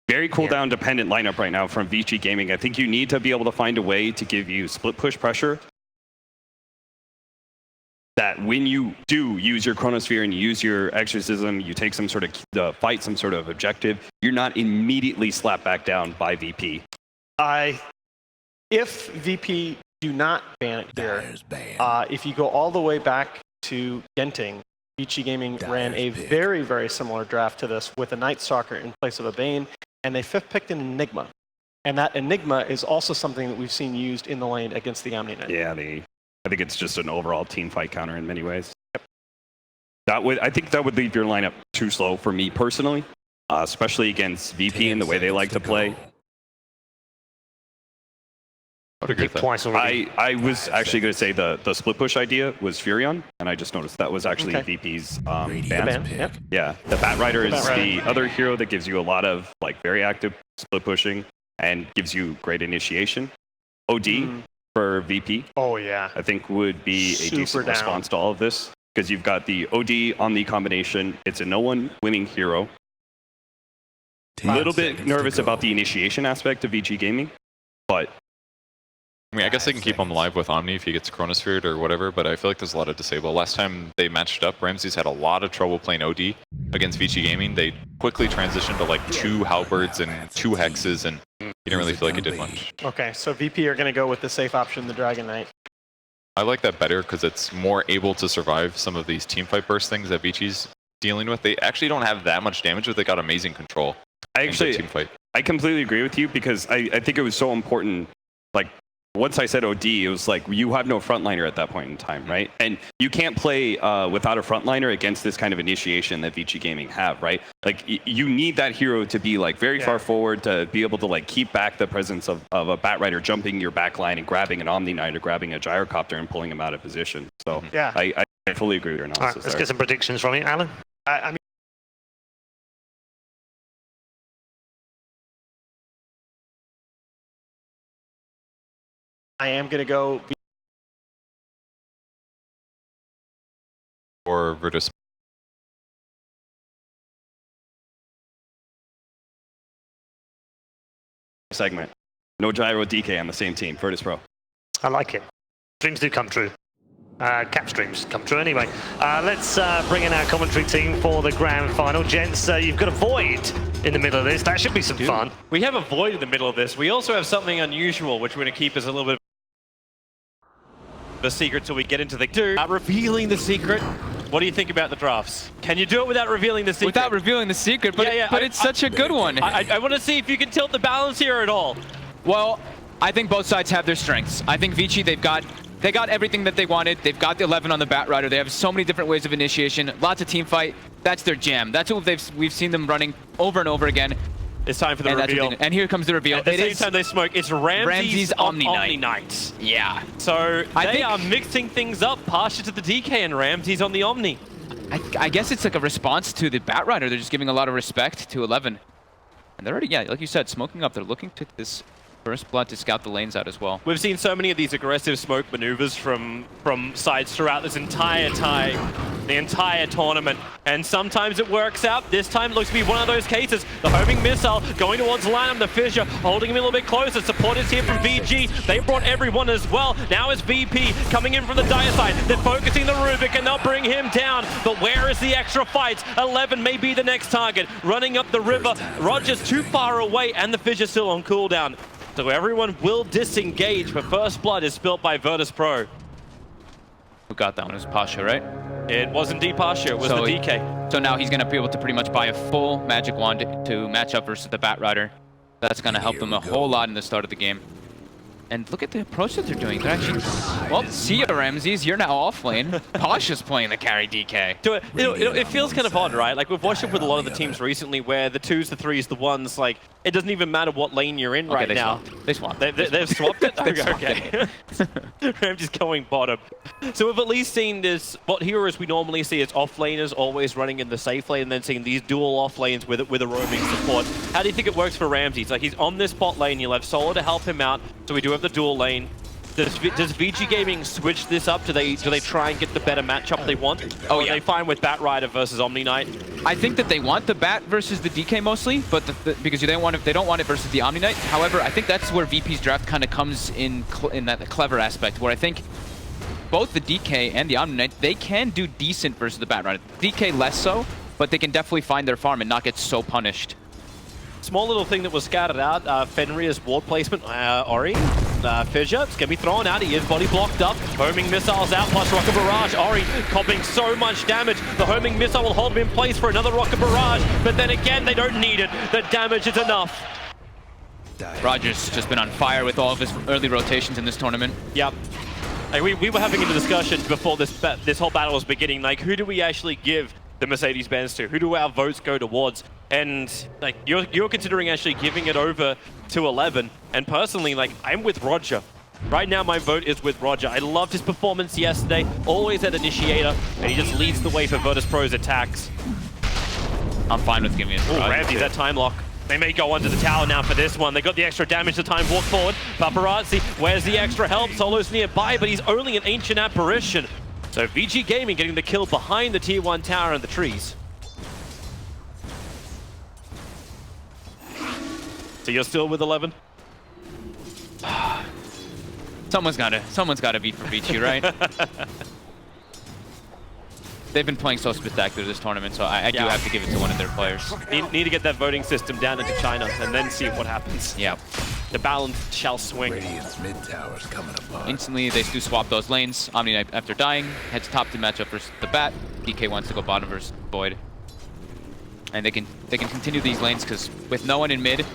Very cooldown dependent lineup right now from VICI Gaming. I think you need to be able to find a way to give you split push pressure that when you do use your Chronosphere and you use your Exorcism, you take some sort of fight some sort of objective, you're not immediately slapped back down by VP. If VP do not ban it here, if you go all the way back to Genting, VICI Gaming ran a very, very similar draft to this with a Night Stalker in place of a Bane, and they 5th picked an Enigma. And that Enigma is also something that we've seen used in the lane against the Omni Knight. Yeah, I think it's just an overall team fight counter in many ways. Yep. I think that would leave your lineup too slow for me personally, especially against VP and the way they like to play. I would agree with that. Twice already. I was actually going to say the split push idea was Furion, and I just noticed that was actually VP's ban. Yep. Yeah, the Bat Rider is the other hero that gives you a lot of very active split pushing and gives you great initiation. OD for VP. Oh yeah. I think would be a decent response to all of this because you've got the OD on the combination. It's a no one winning hero. A little bit nervous about the initiation aspect of VG Gaming, but I mean, I guess they can keep him alive with Omni if he gets Chronosphered or whatever, but I feel like there's a lot of disable. Last time they matched up, Ramses had a lot of trouble playing OD against VICI Gaming. They quickly transitioned to 2 Halberds and 2 Hexes, and he didn't really feel like he did much. Okay, so VP are going to go with the safe option, the Dragon Knight. I like that better because it's more able to survive some of these teamfight burst things that VICI's dealing with. They actually don't have that much damage, but they got amazing control. I completely agree with you because I think it was so important. Once I said OD, it was you have no frontliner at that point in time, right? And you can't play without a frontliner against this kind of initiation that VICI Gaming have, right? You need that hero to be very far forward to be able to keep back the presence of a Bat Rider jumping your back line and grabbing an Omni Knight or grabbing a Gyrocopter and pulling him out of position. So yeah, I fully agree with your analysis. All right, let's get some predictions from you, Alan. I mean, I am going to go. Or Virtus. Segment. No gyro DK on the same team. VIRTUS.PRO. I like it. Dreams do come true. Cap's dreams come true anyway. Let's bring in our commentary team for the grand final. Gents, you've got a void in the middle of this. That should be some fun. We have a void in the middle of this. We also have something unusual, which we're going to keep as a little bit of a secret till we get into the revealing the secret. What do you think about the drafts? Can you do it without revealing the secret? Without revealing the secret, but, but it's such a good one. I want to see if you can tilt the balance here at all. Well, I think both sides have their strengths. I think VICI, they got everything that they wanted. They've got the 11 on the Bat Rider. They have so many different ways of initiation. Lots of team fight. That's their jam. That's what we've seen them running over and over again. It's time for the reveal. And here comes the reveal. At the same time they smoke, it's Ramses Omni Knight. Yeah. So they are mixing things up. Pasha to the DK and Ramses on the Omni. I guess it's like a response to the Bat Rider. They're just giving a lot of respect to 11. And they're already, yeah, like you said, smoking up. They're looking to this first blood to scout the lanes out as well. We've seen so many of these aggressive smoke maneuvers from sides throughout this entire time, the entire tournament. And sometimes it works out. This time it looks to be one of those cases. The homing missile going towards Lanham, the Fissure holding him a little bit closer. Support is here from VG. They brought everyone as well. Now is VP coming in from the dire side. They're focusing the Rubik and they'll bring him down. But where is the extra fight? 11 may be the next target. Running up the river. Roger's too far away and the Fissure still on cooldown. So everyone will disengage, but first blood is spilt by VIRTUS.PRO. Who got that one? It was Pasha, right? It wasn't Pasha, it was the DK. So now he's going to be able to pretty much buy a full Magic Wand to match up versus the Bat Rider. That's going to help them a whole lot in the start of the game. And look at the approach that they're doing. They're actually... Well, see ya, Ramses. You're now off lane. Pasha's playing the carry DK. It feels kind of odd, right? Like, we've watched it with a lot of the teams recently where the 2s, the 3s, the 1s, like, it doesn't even matter what lane you're in right now. They swapped. They've swapped it? Okay. Ramses going bottom. So we've at least seen this, what heroes we normally see is off laners always running in the safe lane and then seeing these dual off lanes with a roaming support. How do you think it works for Ramses? Like, he's on this bot lane, you'll have Solo to help him out, so we do have the dual lane. Does VG Gaming switch this up? Do they try and get the better matchup they want? Oh, or yeah. are they fine with Bat Rider versus Omni Knight? I think that they want the Bat versus the DK mostly, but because they don't want it versus the Omni Knight. However, I think that's where VP's draft kind of comes in that clever aspect, where I think both the DK and the Omni Knight, they can do decent versus the Bat Rider. DK less so, but they can definitely find their farm and not get so punished. Small little thing that was scouted out, Fenrir's ward placement, Ori, Fissure, it's going to be thrown out, he is body blocked up, homing missiles out plus Rocket Barrage, Ori copping so much damage, the homing missile will hold him in place for another Rocket Barrage, but then again, they don't need it, the damage is enough. Roger's just been on fire with all of his early rotations in this tournament. Yep. Like, we were having a discussion before this whole battle was beginning, like, who do we actually give the Mercedes-Benz to? Who do our votes go towards? And like you're considering actually giving it over to 11. And personally, like, I'm with Roger. Right now, my vote is with Roger. I loved his performance yesterday, always at initiator, and he just leads the way for VIRTUS.PRO's attacks. I'm fine with giving it to Roger. Ramsey, that time lock. They may go under the tower now for this one. They got the extra damage, the time walk forward. Paparazzi, where's the extra help? Solo's nearby, but he's only an ancient apparition. So VG Gaming getting the kill behind the tier 1 tower and the trees. So you're still with 11? Someone's gotta beat for VG, right? They've been playing so spectacular this tournament, so I do have to give it to one of their players. Need to get that voting system down into China and then see what happens. Yeah. The balance shall swing. Radiant's mid tower's coming apart. Instantly, they do swap those lanes. Omni Knight, after dying, heads top to match up versus the Bat. DK wants to go bottom versus Void. And they can continue these lanes because with no one in mid,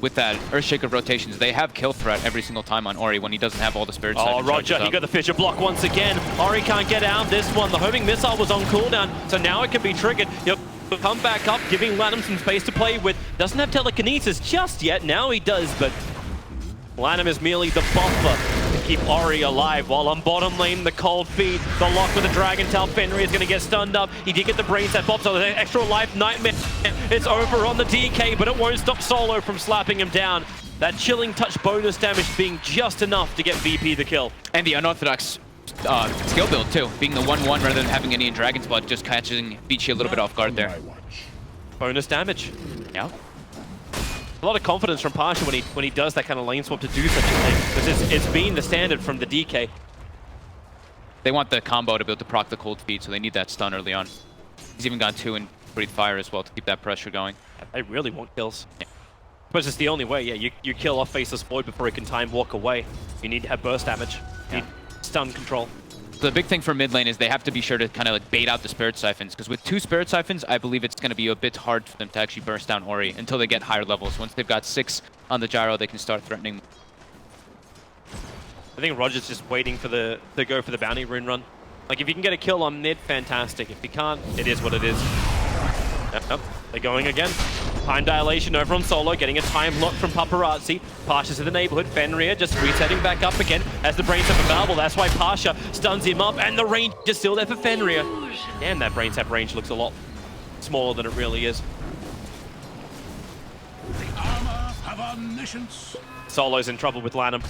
with that Earthshaker rotations, they have kill threat every single time on Ori when he doesn't have all the spirits. Oh, Roger, he got the Fissure block once again. Ori can't get out this one. The homing missile was on cooldown, so now it can be triggered. He'll come back up, giving Lanham some space to play with. Doesn't have telekinesis just yet. Now he does, but Lanham is merely the buffer to keep Ori alive. While on bottom lane, the cold feed, the lock with the Dragon Tail. Fenrir is going to get stunned up. He did get the brain set pop, so the extra life nightmare. It's over on the DK, but it won't stop Solo from slapping him down. That chilling touch bonus damage being just enough to get VP the kill. And the unorthodox skill build too, being the 1-1 rather than having any in Dragon's Blood, just catching VICI a little bit off guard there. Bonus damage. Yeah. A lot of confidence from Pasha when he does that kind of lane swap to do such a thing, because it's been the standard from the DK. They want the combo to be able to proc the cold feet, so they need that stun early on. He's even got 2 in breathe fire as well to keep that pressure going. They really want kills. Yeah. But it's the only way, yeah. You kill off Faceless Void before he can time walk away. You need to have burst damage. You need stun control. The big thing for mid lane is they have to be sure to kind of like bait out the Spirit Siphons, because with 2 Spirit Siphons, I believe it's going to be a bit hard for them to actually burst down Ori until they get higher levels. Once they've got 6 on the gyro, they can start threatening. I think Roger's just waiting for to go for the bounty rune run. Like, if you can get a kill on mid, fantastic. If you can't, it is what it is. Yep, they're going again. Time dilation over on Solo, getting a time lock from Paparazzi. Pasha's in the neighborhood. Fenrir just resetting back up again as the Brain Sap available. That's why Pasha stuns him up, and the range is still there for Fenrir. Damn, that Brain Sap range looks a lot smaller than it really is. The armor of omniscience. Solo's in trouble with Lanham.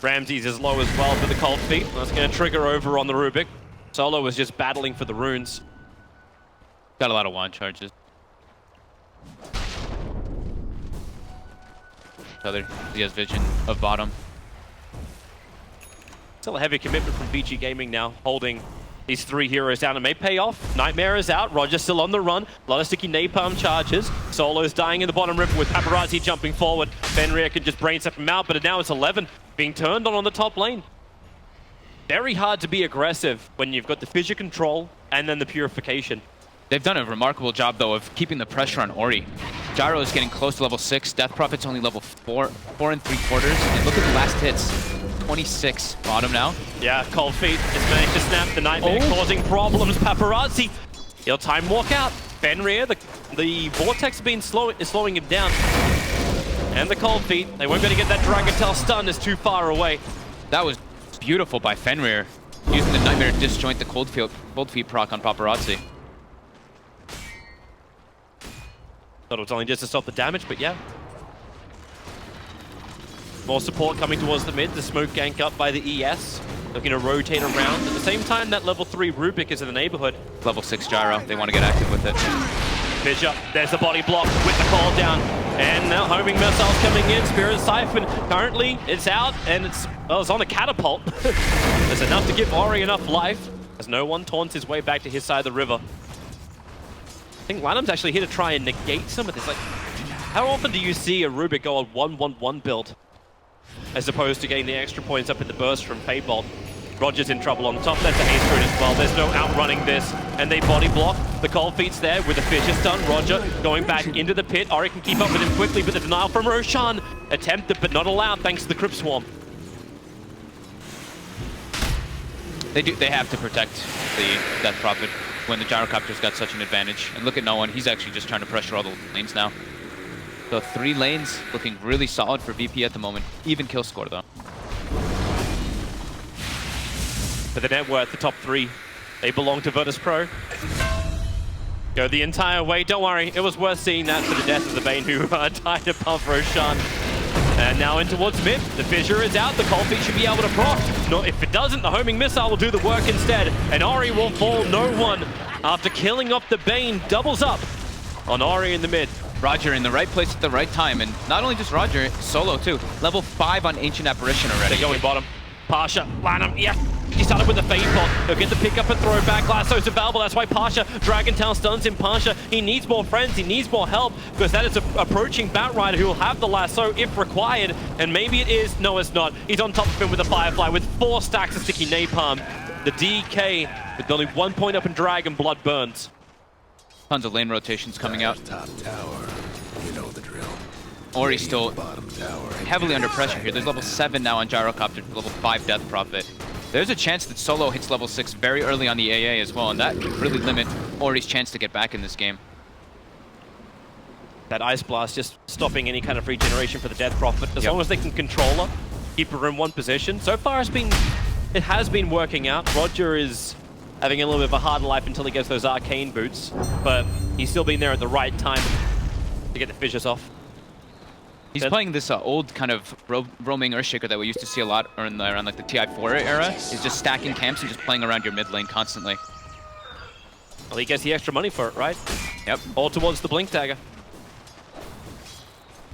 Ramsey's is low as well for the cold feet. That's going to trigger over on the Rubik. Solo was just battling for the runes. Got a lot of wand charges. He has vision of bottom. Still a heavy commitment from VICI Gaming now, holding these 3 heroes down. It may pay off. Nightmare is out. Roger's still on the run. A lot of sticky napalm charges. Solo's dying in the bottom river with Paparazzi jumping forward. Fenrir can just brain sap him out, but now it's 11 being turned on the top lane. Very hard to be aggressive when you've got the fissure control and then the purification. They've done a remarkable job, though, of keeping the pressure on Ori. Gyro is getting close to level 6. Death Prophet's only level 4 and 3/4. And look at the last hits. 26 bottom now. Yeah, cold feet has managed to snap the Nightmare, causing problems. Paparazzi, he'll time walk out. Fenrir, the Vortex has been slowing him down. And the cold feet, they won't be able to get that Dragon Tail stun, is too far away. That was beautiful by Fenrir, using the Nightmare to disjoint the cold feet proc on Paparazzi. Thought it was only just to stop the damage, but yeah. More support coming towards the mid. The smoke gank up by the ES. Looking to rotate around. At the same time, that level 3 Rubik is in the neighborhood. Level 6 Gyro. They want to get active with it. Fissure. There's the body block with the call down. And now homing missiles coming in. Spirit Siphon. Currently, it's out, and it's on a catapult. There's enough to give Ori enough life, as no one taunts his way back to his side of the river. I think Lanham's actually here to try and negate some of this. Like, how often do you see a Rubik go on 1-1-1 build as opposed to getting the extra points up in the burst from Fadebolt? Roger's in trouble on top. That's a haste rune as well. There's no outrunning this. And they body block. The cold feet's there with the fissure stun. Roger going back into the pit. Ori can keep up with him quickly, but the denial from Roshan. Attempted, but not allowed thanks to the Crypt Swarm. They have to protect the Death Prophet when the Gyrocopter's got such an advantage. And look at no one. He's actually just trying to pressure all the lanes now. So 3 lanes looking really solid for VP at the moment. Even kill score, though. For the net worth, the top 3, they belong to VIRTUS.PRO. Go the entire way. Don't worry, it was worth seeing that for the death of the Bane who died above Roshan. And now in towards mid. The fissure is out. The cold feet should be able to proc. No, if it doesn't, the homing missile will do the work instead. And Ori will fall no one after killing off the Bane. Doubles up on Ori in the mid. Roger in the right place at the right time. And not only just Roger, Solo too. Level 5 on Ancient Apparition already. They're going bottom. Pasha, Lanham, yeah. He started with the Fade Pot. He'll get the pick up and throw back. Lasso's available. That's why Pasha, Dragon Tail stuns him. Pasha, he needs more friends. He needs more help because that is an approaching Batrider who will have the lasso if required. And maybe it is. No, it's not. He's on top of him with a Firefly with 4 stacks of sticky napalm. The DK with only 1 point up in Dragon Blood burns. Tons of lane rotations coming out. Top tower. You know the drill. Ori's still heavily under pressure here. There's level 7 now on Gyrocopter, level 5 Death Prophet. There's a chance that Solo hits level 6 very early on the AA as well, and that could really limit Ori's chance to get back in this game. That Ice Blast just stopping any kind of regeneration for the Death Prophet. As long as they can control her, keep her in one position. So far it has been working out. Roger is having a little bit of a harder life until he gets those arcane boots, but he's still been there at the right time to get the fissures off. He's playing this old kind of roaming Earthshaker that we used to see a lot around like the TI4 era. He's just stacking camps and just playing around your mid lane constantly. Well, he gets the extra money for it, right? Yep. All towards the Blink Dagger.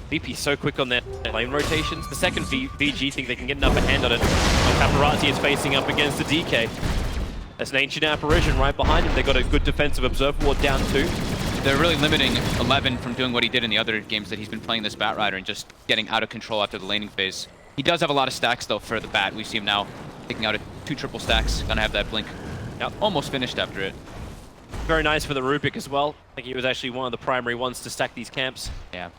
VP so quick on their lane rotations. The second VG think they can get an upper hand on it. Paparazzi is facing up against the DK. That's an Ancient Apparition right behind him. They got a good defensive Observer Ward down 2. They're really limiting 11 from doing what he did in the other games that he's been playing this Bat Rider and just getting out of control after the laning phase. He does have a lot of stacks though for the Bat. We see him now taking out 2 triple stacks. Gonna have that blink. Yep. Almost finished after it. Very nice for the Rubik as well. I think he was actually one of the primary ones to stack these camps. Yeah.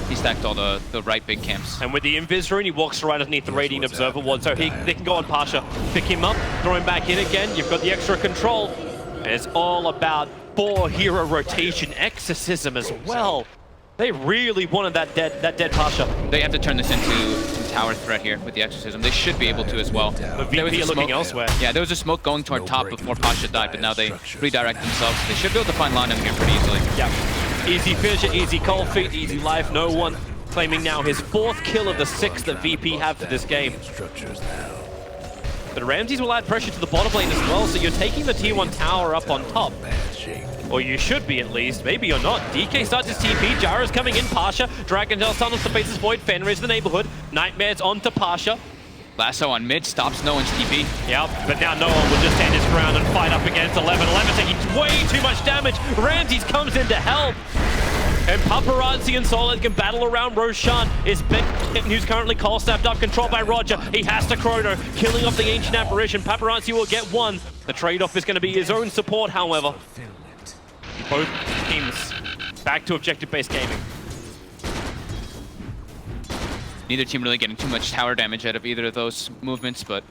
He stacked all the right big camps. And with the Invis rune, he walks right underneath the Radiant Observer Ward, so they can go on Pasha, pick him up, throw him back in again. You've got the extra control. And it's all about 4 hero rotation, Exorcism as well. They really wanted that dead Pasha. They have to turn this into some tower threat here with the Exorcism. They should be able to as well. But VP are looking elsewhere. Yeah, there was a smoke going toward top before Pasha died, but now they redirect themselves. They should be able to find Lanham here pretty easily. Yeah. Easy fissure, easy cold feet, easy life. No one claiming now his 4th kill of the 6th that VP have for this game. But Ramses will add pressure to the bottom lane as well, so you're taking the tier 1 tower up on top. Or you should be at least. Maybe you're not. DK starts his TP. Jara's coming in. Pasha. Dragon Tail summons the faces Void. Fenrir is the neighborhood. Nightmares onto Pasha. Lasso on mid stops no one's TP. Yep, but now no one will just stand his ground and fight up against 11. 11 taking way too much damage. Ramses comes in to help. And Paparazzi and Solid can battle around Roshan. Is Ben, who's currently call snapped up, controlled by Roger. He has to Chrono, killing off the Ancient Apparition. Paparazzi will get 1. The trade-off is going to be his own support, however. Both teams back to objective-based gaming. Neither team really getting too much tower damage out of either of those movements, but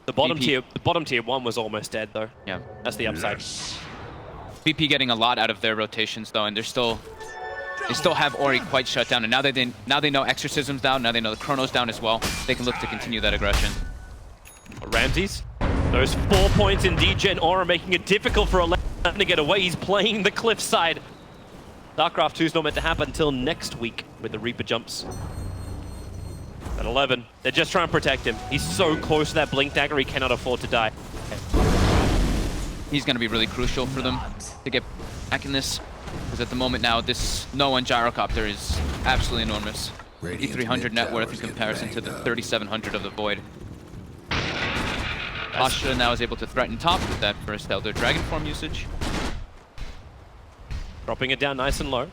the bottom tier 1 was almost dead though. Yeah, that's the upside. VP getting a lot out of their rotations though, and they still have Ori quite shut down. And now they know Exorcism's down. Now they know the Chrono's down as well. They can look to continue that aggression. Ramses, those 4 points in DGen Aura making it difficult for 11 to get away. He's playing the cliffside. StarCraft 2 is not meant to happen until next week with the Reaper jumps. At 11, they're just trying to protect him. He's so close to that Blink Dagger, he cannot afford to die. He's going to be really crucial for them to get back in this. Because at the moment now, this no-one Gyrocopter is absolutely enormous. 5,300 net worth in comparison to the 3,700 of the Void. Pasha now is able to threaten top with that first Elder Dragon form usage. Dropping it down nice and low.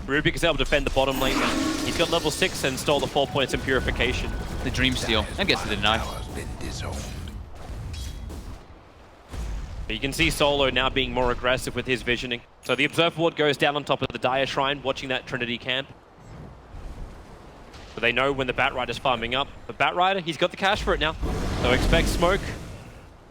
Rubik is able to defend the bottom lane. He's got level 6 and stole the 4 points in Purification. The Dream Steal, and gets the deny. But you can see Solo now being more aggressive with his visioning. So the Observer Ward goes down on top of the Dire Shrine, watching that Trinity camp. But they know when the Bat Rider's farming up. The Bat Rider, he's got the cash for it now. So expect smoke.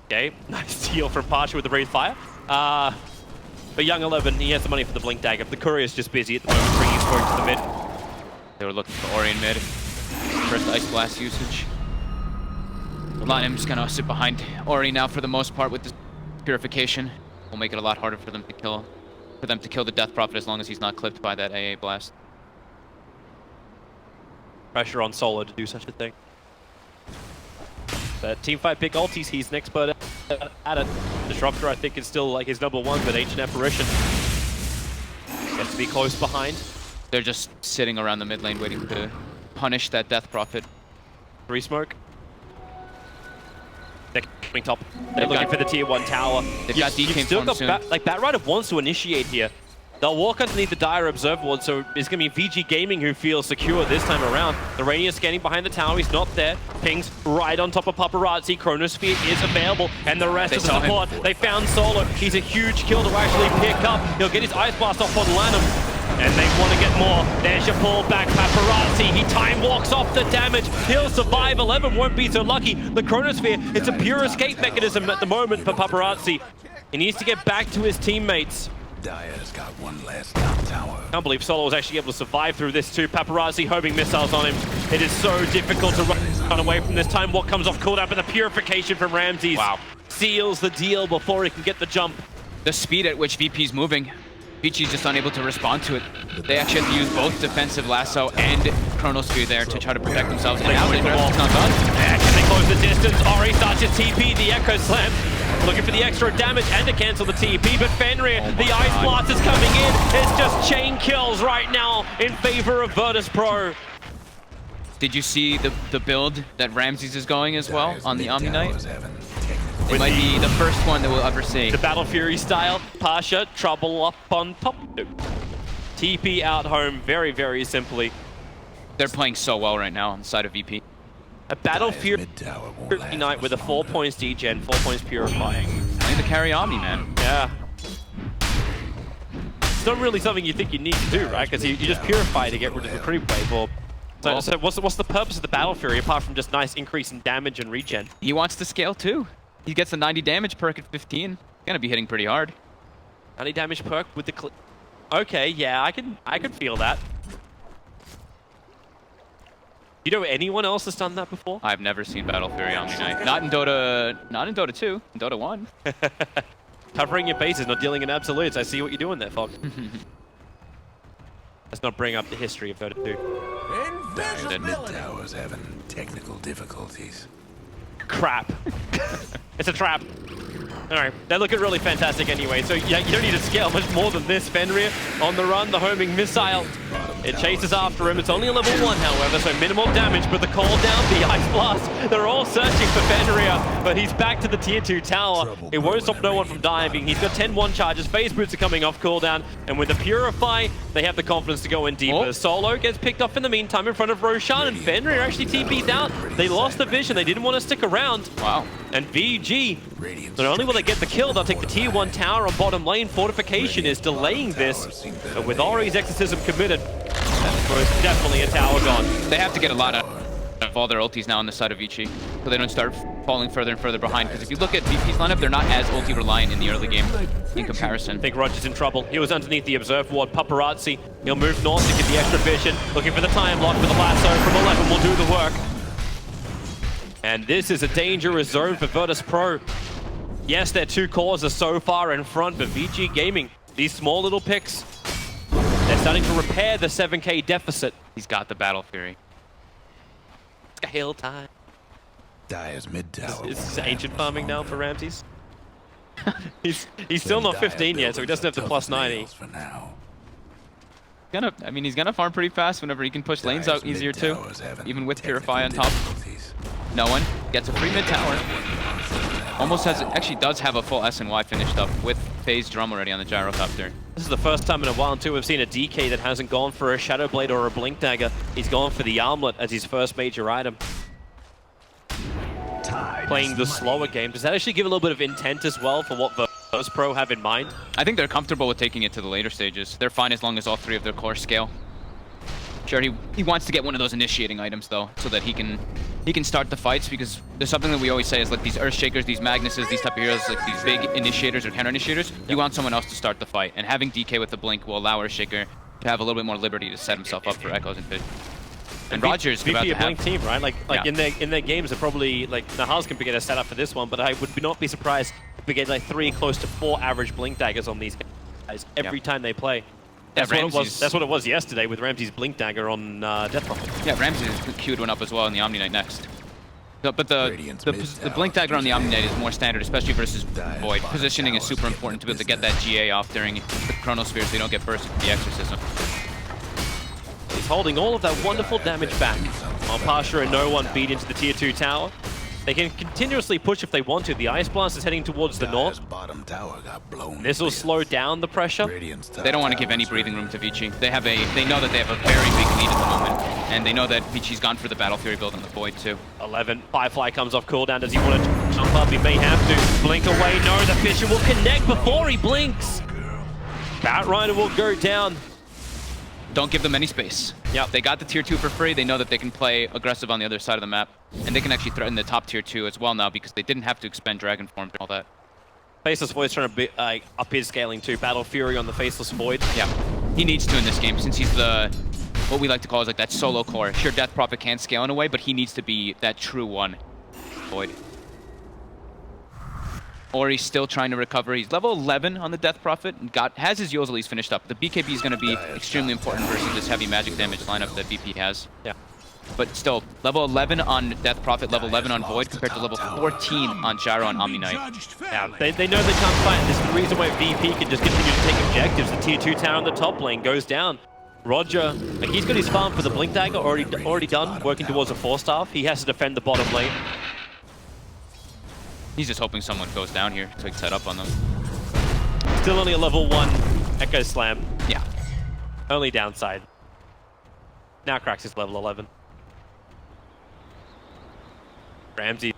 Okay, nice steal from Pasha with the Breathe Fire. But Young 11, he has the money for the Blink Dagger. The Courier's just busy at the moment, bringing smoke to the mid. They were looking for Ori in mid. First Ice Blast usage. Lanham's gonna sit behind Ori now for the most part with this Purification. Will make it a lot harder for them to kill the Death Prophet as long as he's not clipped by that AA blast. Pressure on Solo to do such a thing. But teamfight pick ultis, he's an expert at it. Disruptor, I think, is still like his #1, but Ancient Apparition gets to be close behind. They're just sitting around the mid lane waiting to punish that Death Prophet. 3 smoke. They're coming top. They're looking for the tier 1 tower. They've got DK still got soon. like Bat Rider wants to initiate here. They'll walk underneath the Dire Observer Ward, so it's going to be VG Gaming who feels secure this time around. The Rainier scanning behind the tower, he's not there. Pings right on top of Paparazzi. Chronosphere is available, and the rest of the support. They found Solo. He's a huge kill to actually pick up. He'll get his Ice Blast off on Lanham, and they want to get more. There's your pullback, Paparazzi. He time walks off the damage. He'll survive. 11 won't be so lucky. The Chronosphere, it's a pure escape mechanism at the moment for Paparazzi. He needs to get back to his teammates. Dire's got one last top tower. Can't believe Solo was actually able to survive through this too. Paparazzi homing missiles on him. It is so difficult to run away from this time. What comes off cooldown, but the Purification from Ramses seals the deal before he can get the jump. The speed at which VP's moving, VICI's just unable to respond to it. They actually have to use both defensive lasso and Chronosphere there to try to protect themselves. And now it's not done. And can they close the distance? Ori starts his TP, the Echo Slam. looking for the extra damage and to cancel the TP, but Fenrir, the Ice Blast is coming in. It's just chain kills right now in favor of VIRTUS.PRO. Did you see the build that Ramses is going as well on the Omni Knight? It might be the first one that we'll ever see. The Battle Fury style, Pasha, trouble up on top. TP out home very, very simply. They're playing so well right now on the side of VP. A Battle Fury Knight with a 4 points degen, 4 points purifying. Playing the carry Omni, man. Yeah. It's not really something you think you need to do, right? Because you just purify to get rid of the creep wave. Or so what's the purpose of the Battle Fury apart from just nice increase in damage and regen? He wants to scale too. He gets a 90 damage perk at 15. Gonna be hitting pretty hard. 90 damage perk with the okay, yeah, I can feel that. You know anyone else has done that before? I've never seen Battle Fury Omni Knight. Not in Dota 2, in Dota 1. Covering your bases, not dealing in absolutes. I see what you're doing there, Fox. Let's not bring up the history of Dota 2. The mid tower's having technical difficulties. Crap. It's a trap. Alright, they're looking really fantastic anyway, so yeah, you don't need to scale much more than this. Fenrir on the run, the homing missile. It chases after him. It's only a level 1, however, so minimal damage, but the call down, the Ice Blast. They're all searching for Fenrir, but he's back to the tier 2 tower. It won't stop no one from diving. He's got 10-1 charges. Phase boots are coming off cooldown, and with the Purify, they have the confidence to go in deeper. Solo gets picked off in the meantime in front of Roshan, and Fenrir actually TP'd out. They lost the vision. They didn't want to stick around. Wow. And VG, not only will they get the kill, they'll take the tier 1 tower on bottom lane. Fortification is delaying this, but with Ori's Exorcism committed, that's definitely a tower gone. They have to get a lot of all their ultis now on the side of VICI, so they don't start falling further and further behind. Because if you look at VP's lineup, they're not as ulti reliant in the early game in comparison. I think Roger's in trouble. He was underneath the observe ward. Paparazzi, he'll move north to get the extra vision. Looking for the time lock with the lasso from 11 will do the work. And this is a dangerous zone for VIRTUS.PRO. Yes, their 2 cores are so far in front, but VG Gaming, these small little picks, they're starting to repair the 7k deficit. He's got the Battle Fury. Scale time. Dyer's mid tower. Is this ancient farming now for Ramses? he's still not 15 yet, so he doesn't have the plus 90. For now. He's gonna farm pretty fast whenever he can push lanes out easier too. Even with Purify on top. No one gets a free mid tower. Almost has, actually does have a full SNY finished up with phase drum already on the gyrocopter. This is the first time in a while too we've seen a DK that hasn't gone for a Shadow Blade or a Blink Dagger. He's gone for the armlet as his first major item. Playing the slower game. Does that actually give a little bit of intent as well for what VIRTUS.PRO have in mind? I think they're comfortable with taking it to the later stages. They're fine as long as all 3 of their core scale. Sure, he wants to get one of those initiating items though, so that he can start the fights, because there's something that we always say is like these Earthshakers, these Magnuses, these type of heroes, like these big initiators or counter initiators, you want someone else to start the fight, and having DK with the blink will allow Earthshaker to have a little bit more liberty to set himself up for echoes and fit. And Rogers about VP to a blink team, right? Like yeah. in their games, they're probably like Nahal's can get a setup for this one, but I would not be surprised if we get like 3 close to 4 average blink daggers on these guys every time they play. That's what it was yesterday with Ramses' Blink Dagger on Death Prophet. Yeah, Ramses queued one up as well in the Omni Knight next. But the Blink Dagger on the Omni Knight is more standard, especially versus Void. Positioning is super important to be able to get that GA off during the Chronosphere so you don't get bursted with the Exorcism. He's holding all of that wonderful damage back, while Pasha and no one beat into the tier 2 tower. They can continuously push if they want to. The Ice Blast is heading towards the north. This will slow down the pressure. They don't want to give any breathing room to VICI. They know that they have a very big lead at the moment, and they know that VICI's gone for the Battle Fury build on the Void too. 11, Firefly comes off cooldown. Does he want to jump up? He may have to. Blink away. No, the Fisher will connect before he blinks. Batrider will go down. Don't give them any space. Yep. They got the tier 2 for free. They know that they can play aggressive on the other side of the map. And they can actually threaten the top tier 2 as well now, because they didn't have to expend Dragon Form and all that. Faceless Void's trying to up his scaling too. Battle Fury on the Faceless Void. Yeah. He needs to in this game, since he's what we like to call is like that solo core. Sure, Death Prophet can scale in a way, but he needs to be that true one. Void. Or he's still trying to recover. He's level 11 on the Death Prophet and has his Yoselis finished up. The BKB is going to be extremely important versus this heavy magic damage lineup that VP has. Yeah. but still, level 11 on Death Prophet, level 11 on Void, compared to level 14 on Gyro and Omni Knight. Yeah, they know they can't fight, and this is the reason why VP can just continue to take objectives. The tier 2 tower on the top lane goes down. Roger, like, he's got his farm for the Blink Dagger already done, working towards a 4-staff. He has to defend the bottom lane. He's just hoping someone goes down here to set up on them. Still only a level 1 Echo Slam. Yeah. Only downside. Now Krax is level 11. Ramsey,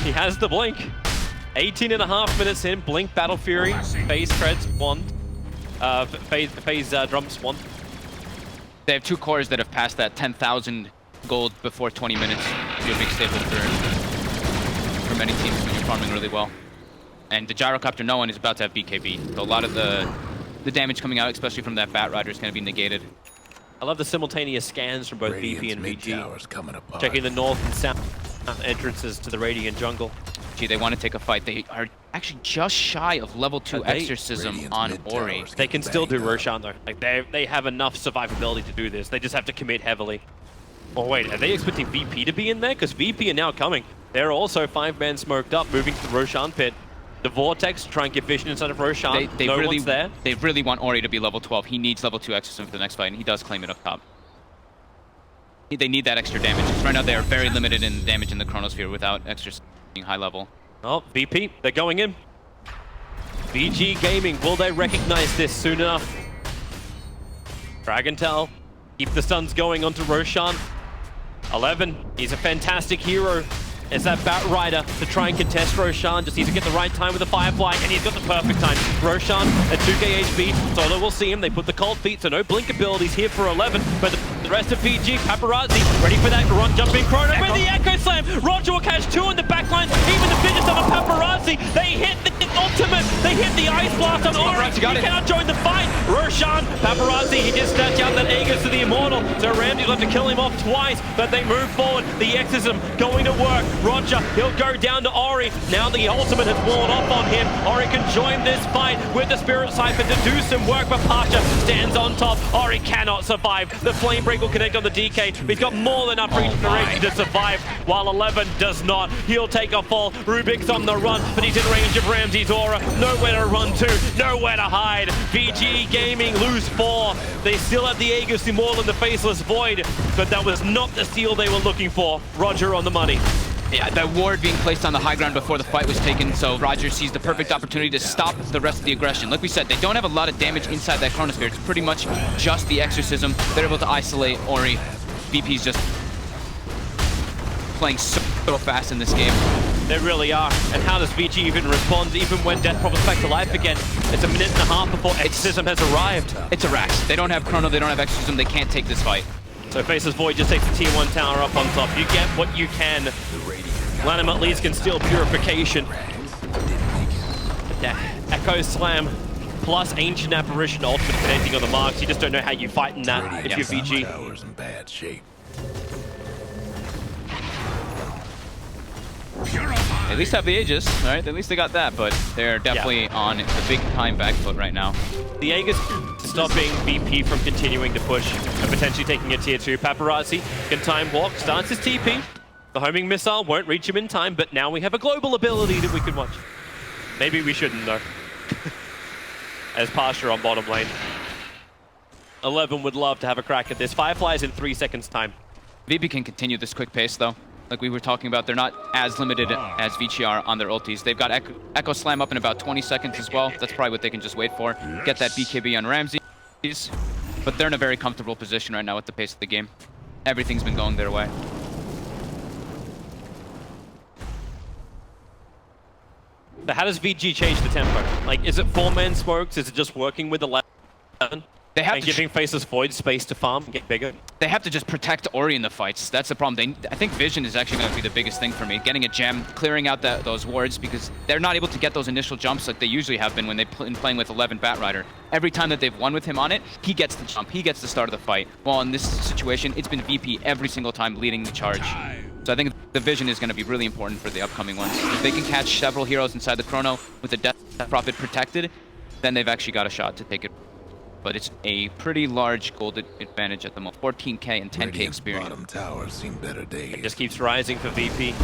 he has the blink. 18.5 minutes in, blink Battle Fury, phase treads wand, phase drums wand. They have 2 cores that have passed that 10,000 gold before 20 minutes. Be a big staple for many teams when you're farming really well. And the Gyrocopter no one is about to have BKB. So a lot of the damage coming out, especially from that Bat Rider, is going to be negated. I love the simultaneous scans from both VP and VG. Checking the north and south entrances to the Radiant jungle. Gee, they want to take a fight. They are actually just shy of level 2 Exorcism on Ori. They can still do Roshan though. Like they have enough survivability to do this. They just have to commit heavily. Oh wait, are they expecting VP to be in there? Because VP are now coming. They're also 5-man smoked up, moving to the Roshan pit. The Vortex to try and get vision inside of Roshan. No one's there. They really want Ori to be level 12. He needs level 2 Exorcism for the next fight, and he does claim it up top. They need that extra damage. Right now they are very limited in damage in the Chronosphere without Exorcism being high level. Oh, VP, they're going in. VG Gaming, will they recognize this soon enough? Dragontel, keep the stuns going onto Roshan. 11, he's a fantastic hero. It's that Bat Rider to try and contest Roshan. Just needs to get the right time with the Firefly, and he's got the perfect time. Roshan at 2k HP. Solo will see him. They put the cold feet, so no blink abilities here for 11. But the rest of PG, Paparazzi, ready for that run, jumping chrono with the Echo Slam. Roger will catch 2 in the backline. Even the biggest of a Paparazzi. They hit the ultimate. They hit the Ice Blast on Ori. He cannot join the fight. Roshan, Paparazzi, he just snatched out that Aegis to the Immortal. So Ramsey will have to kill him off twice, but they move forward. The Exorcism going to work. Roger, he'll go down to Ori. Now the ultimate has worn off on him. Ori can join this fight with the Spirit Siphon to do some work, but Pasha stands on top. Ori cannot survive. The Flame Break will connect on the DK. He's got more than enough regeneration to survive, while 11 does not. He'll take a fall. Rubik's on the run, but he's in range of Ramsey's aura. Nowhere to run to, nowhere to hide. VG Gaming lose 4. They still have the Aegis Immortal in the Faceless Void, but that was not the steal they were looking for. Roger on the money. Yeah, that ward being placed on the high ground before the fight was taken, so Roger sees the perfect opportunity to stop the rest of the aggression. Like we said, they don't have a lot of damage inside that Chronosphere. It's pretty much just the Exorcism. They're able to isolate Ori. VP's just playing so fast in this game. They really are. And how does VG even respond, even when Death Prophet's back to life again? It's a minute and a half before Exorcism has arrived. It's a Rax. They don't have Chrono, they don't have Exorcism, they can't take this fight. So Faceless Void just takes the tier 1 tower up on top. You get what you can. Lanham at least can steal Purification. Yeah, Echo Slam plus Ancient Apparition ultimate connecting on the marks. You just don't know how you fight in that if you're VG. In bad shape. They at least have the Aegis, right? At least they got that, but they're definitely on the big time back foot right now. The Aegis stopping VP from continuing to push and potentially taking a tier 2. Paparazzi can time walk, starts his TP. The homing missile won't reach him in time, but now we have a global ability that we can watch. Maybe we shouldn't though. As Pasha on bottom lane. 11 would love to have a crack at this. Firefly's in 3 seconds time. VP can continue this quick pace though. Like we were talking about, they're not as limited as VICI are on their ultis. They've got Echo Slam up in about 20 seconds as well. That's probably what they can just wait for. Get that BKB on Ramsey. But they're in a very comfortable position right now with the pace of the game. Everything's been going their way. But how does VG change the tempo? Like, is it 4-man smokes? Is it just working with 11? They have and giving Faceless Void space to farm and get bigger? They have to just protect Ori in the fights. That's the problem. I think Vision is actually going to be the biggest thing for me. Getting a gem, clearing out those wards, because they're not able to get those initial jumps like they usually have been when they've been playing with 11 Bat Rider. Every time that they've won with him on it, he gets the jump. He gets the start of the fight. While in this situation, it's been VP every single time leading the charge. So I think the Vision is going to be really important for the upcoming ones. If they can catch several heroes inside the Chrono with the Death Prophet protected, then they've actually got a shot to take it. but it's a pretty large gold advantage at the moment. 14k and 10k Radiant's experience. bottom tower seen better days. It just keeps rising for VP.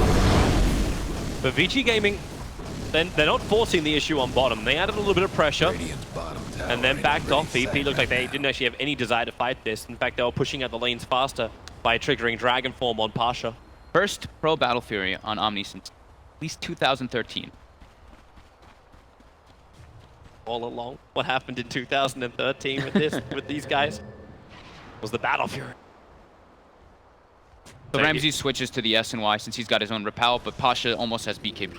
But VICI Gaming, they're not forcing the issue on bottom. They added a little bit of pressure Radiant's bottom tower and then ain't backed ready off. VP looked like they didn't actually have any desire to fight this. In fact, they were pushing out the lanes faster by triggering Dragon Form on Pasha. First pro Battle Fury on Omni since at least 2013. All along, what happened in 2013 with this, with these guys, was the Battle Fury. So Ramsey switches to the S and Y since he's got his own repel, but Pasha almost has BKB.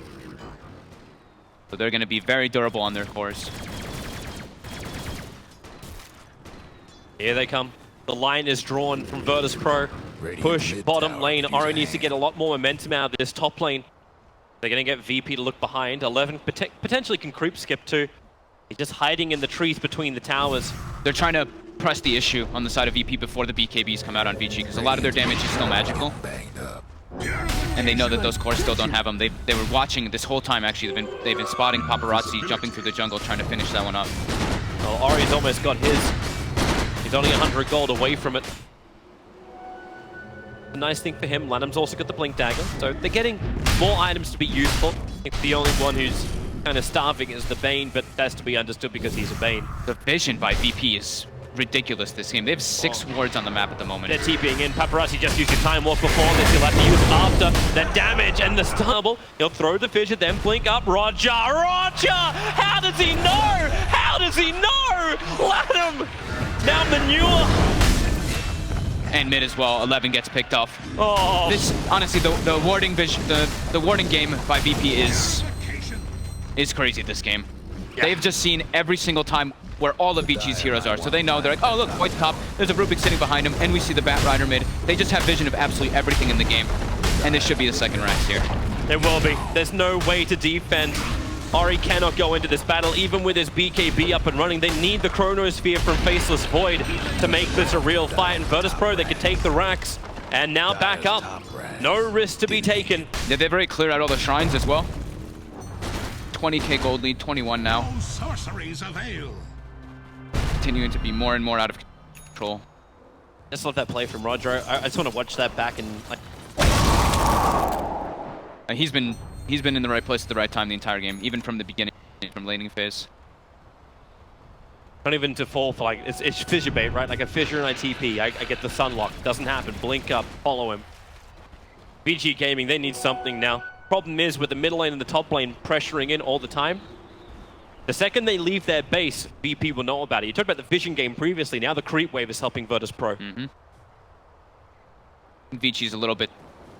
So they're going to be very durable on their cores. Here they come. The line is drawn from VIRTUS.PRO. Push bottom lane. Oro needs to get a lot more momentum out of this top lane. They're going to get VP to look behind. 11 potentially can creep skip too. He's just hiding in the trees between the towers. They're trying to press the issue on the side of VP before the BKBs come out on VICI, because a lot of their damage is still magical. And they know that those cores still don't have them. They were watching this whole time, actually. They've been spotting Paparazzi jumping through the jungle, trying to finish that one up. Well, Ori's almost got his. He's only 100 gold away from it. A nice thing for him, Lanham's also got the Blink Dagger, so they're getting more items to be useful. I think the only one who's kind of starving is the Bane, but that's to be understood because he's a Bane. The vision by VP is ridiculous this game. They have 6 wards on the map at the moment. They're TPing in. Paparazzi just used his time walk before this. He'll have to use after the damage and the stumble. He'll throw the fissure, then blink up. Roger! How does he know? How does he know? Lanham! Now Manure! And mid as well. 11 gets picked off. Oh. This, honestly, the warding vision, the warding game by VP is crazy this game. Yeah. They've just seen every single time where all of VICI's heroes are. So they know, they're like, oh look, Void's top, there's a Rubik sitting behind him, and we see the Bat Rider mid. They just have vision of absolutely everything in the game. And this should be the second ranks here. It will be. There's no way to defend. Ori cannot go into this battle, even with his BKB up and running. They need the Chronosphere from Faceless Void to make this a real fight. And VIRTUS.PRO, they could take the racks. And now back up. No risk to be taken. Yeah, they've already cleared out all the shrines as well. 20k gold lead, 21 now. Sorceries avail. Continuing to be more and more out of control. Just love that play from Roger. I just want to watch that back and like. He's been in the right place at the right time the entire game, even from the beginning, from laning phase. Not even to fall for like it's fissure bait, right? Like a fissure and I TP. I get the sunlock. Doesn't happen. Blink up. Follow him. VG Gaming, they need something now. Problem is with the middle lane and the top lane pressuring in all the time. The second they leave their base, VP will know about it. You talked about the vision game previously. Now the creep wave is helping VIRTUS.PRO. VICI's a little bit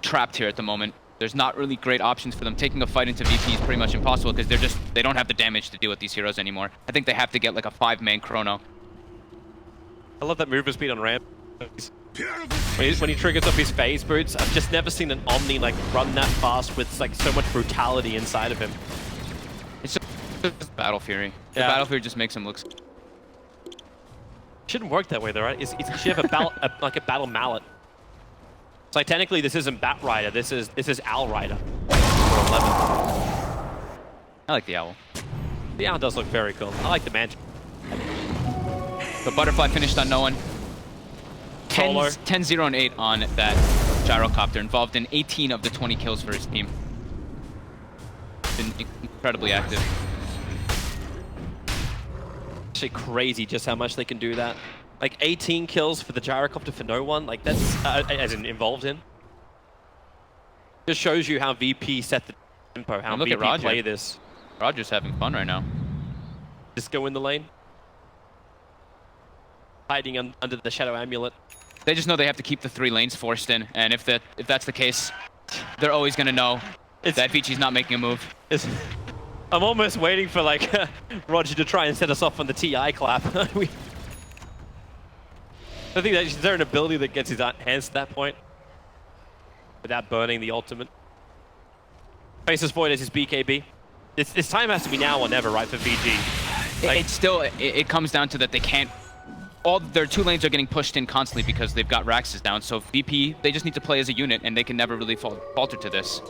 trapped here at the moment. There's not really great options for them. Taking a fight into VP is pretty much impossible because they don't have the damage to deal with these heroes anymore. I think they have to get like a 5-man chrono. I love that movement speed on ramp. When he triggers up his phase boots, I've just never seen an Omni like run that fast with like so much brutality inside of him. It's just Battle Fury. Yeah. The Battle Fury just makes him look. Shouldn't work that way though, right? It should have like a battle mallet. It's like technically this isn't Bat Rider, this is Owl Rider. For 11. I like the owl. The owl does look very cool. I like the magic. The butterfly finished on no one. 10, 0, and 8 on that gyrocopter, involved in 18 of the 20 kills for his team. Been incredibly active. Actually crazy just how much they can do that. Like 18 kills for the gyrocopter for no one, like that's as in involved in. Just shows you how VP set the tempo, how look VP at Roger. play this. Roger's having fun right now. Just go in the lane. Hiding under the Shadow Amulet. They just know they have to keep the 3 lanes forced in, and if that's the case, they're always gonna know that VICI's not making a move. I'm almost waiting for like Roger to try and set us off on the TI clap. I think that is there an ability that gets his hands to that point without burning the ultimate. Faceless Void as his BKB. This time has to be now or never, right, for VG. Like, it comes down to that they can't. All their 2 lanes are getting pushed in constantly because they've got Raxes down. So VP, they just need to play as a unit, and they can never really falter to this.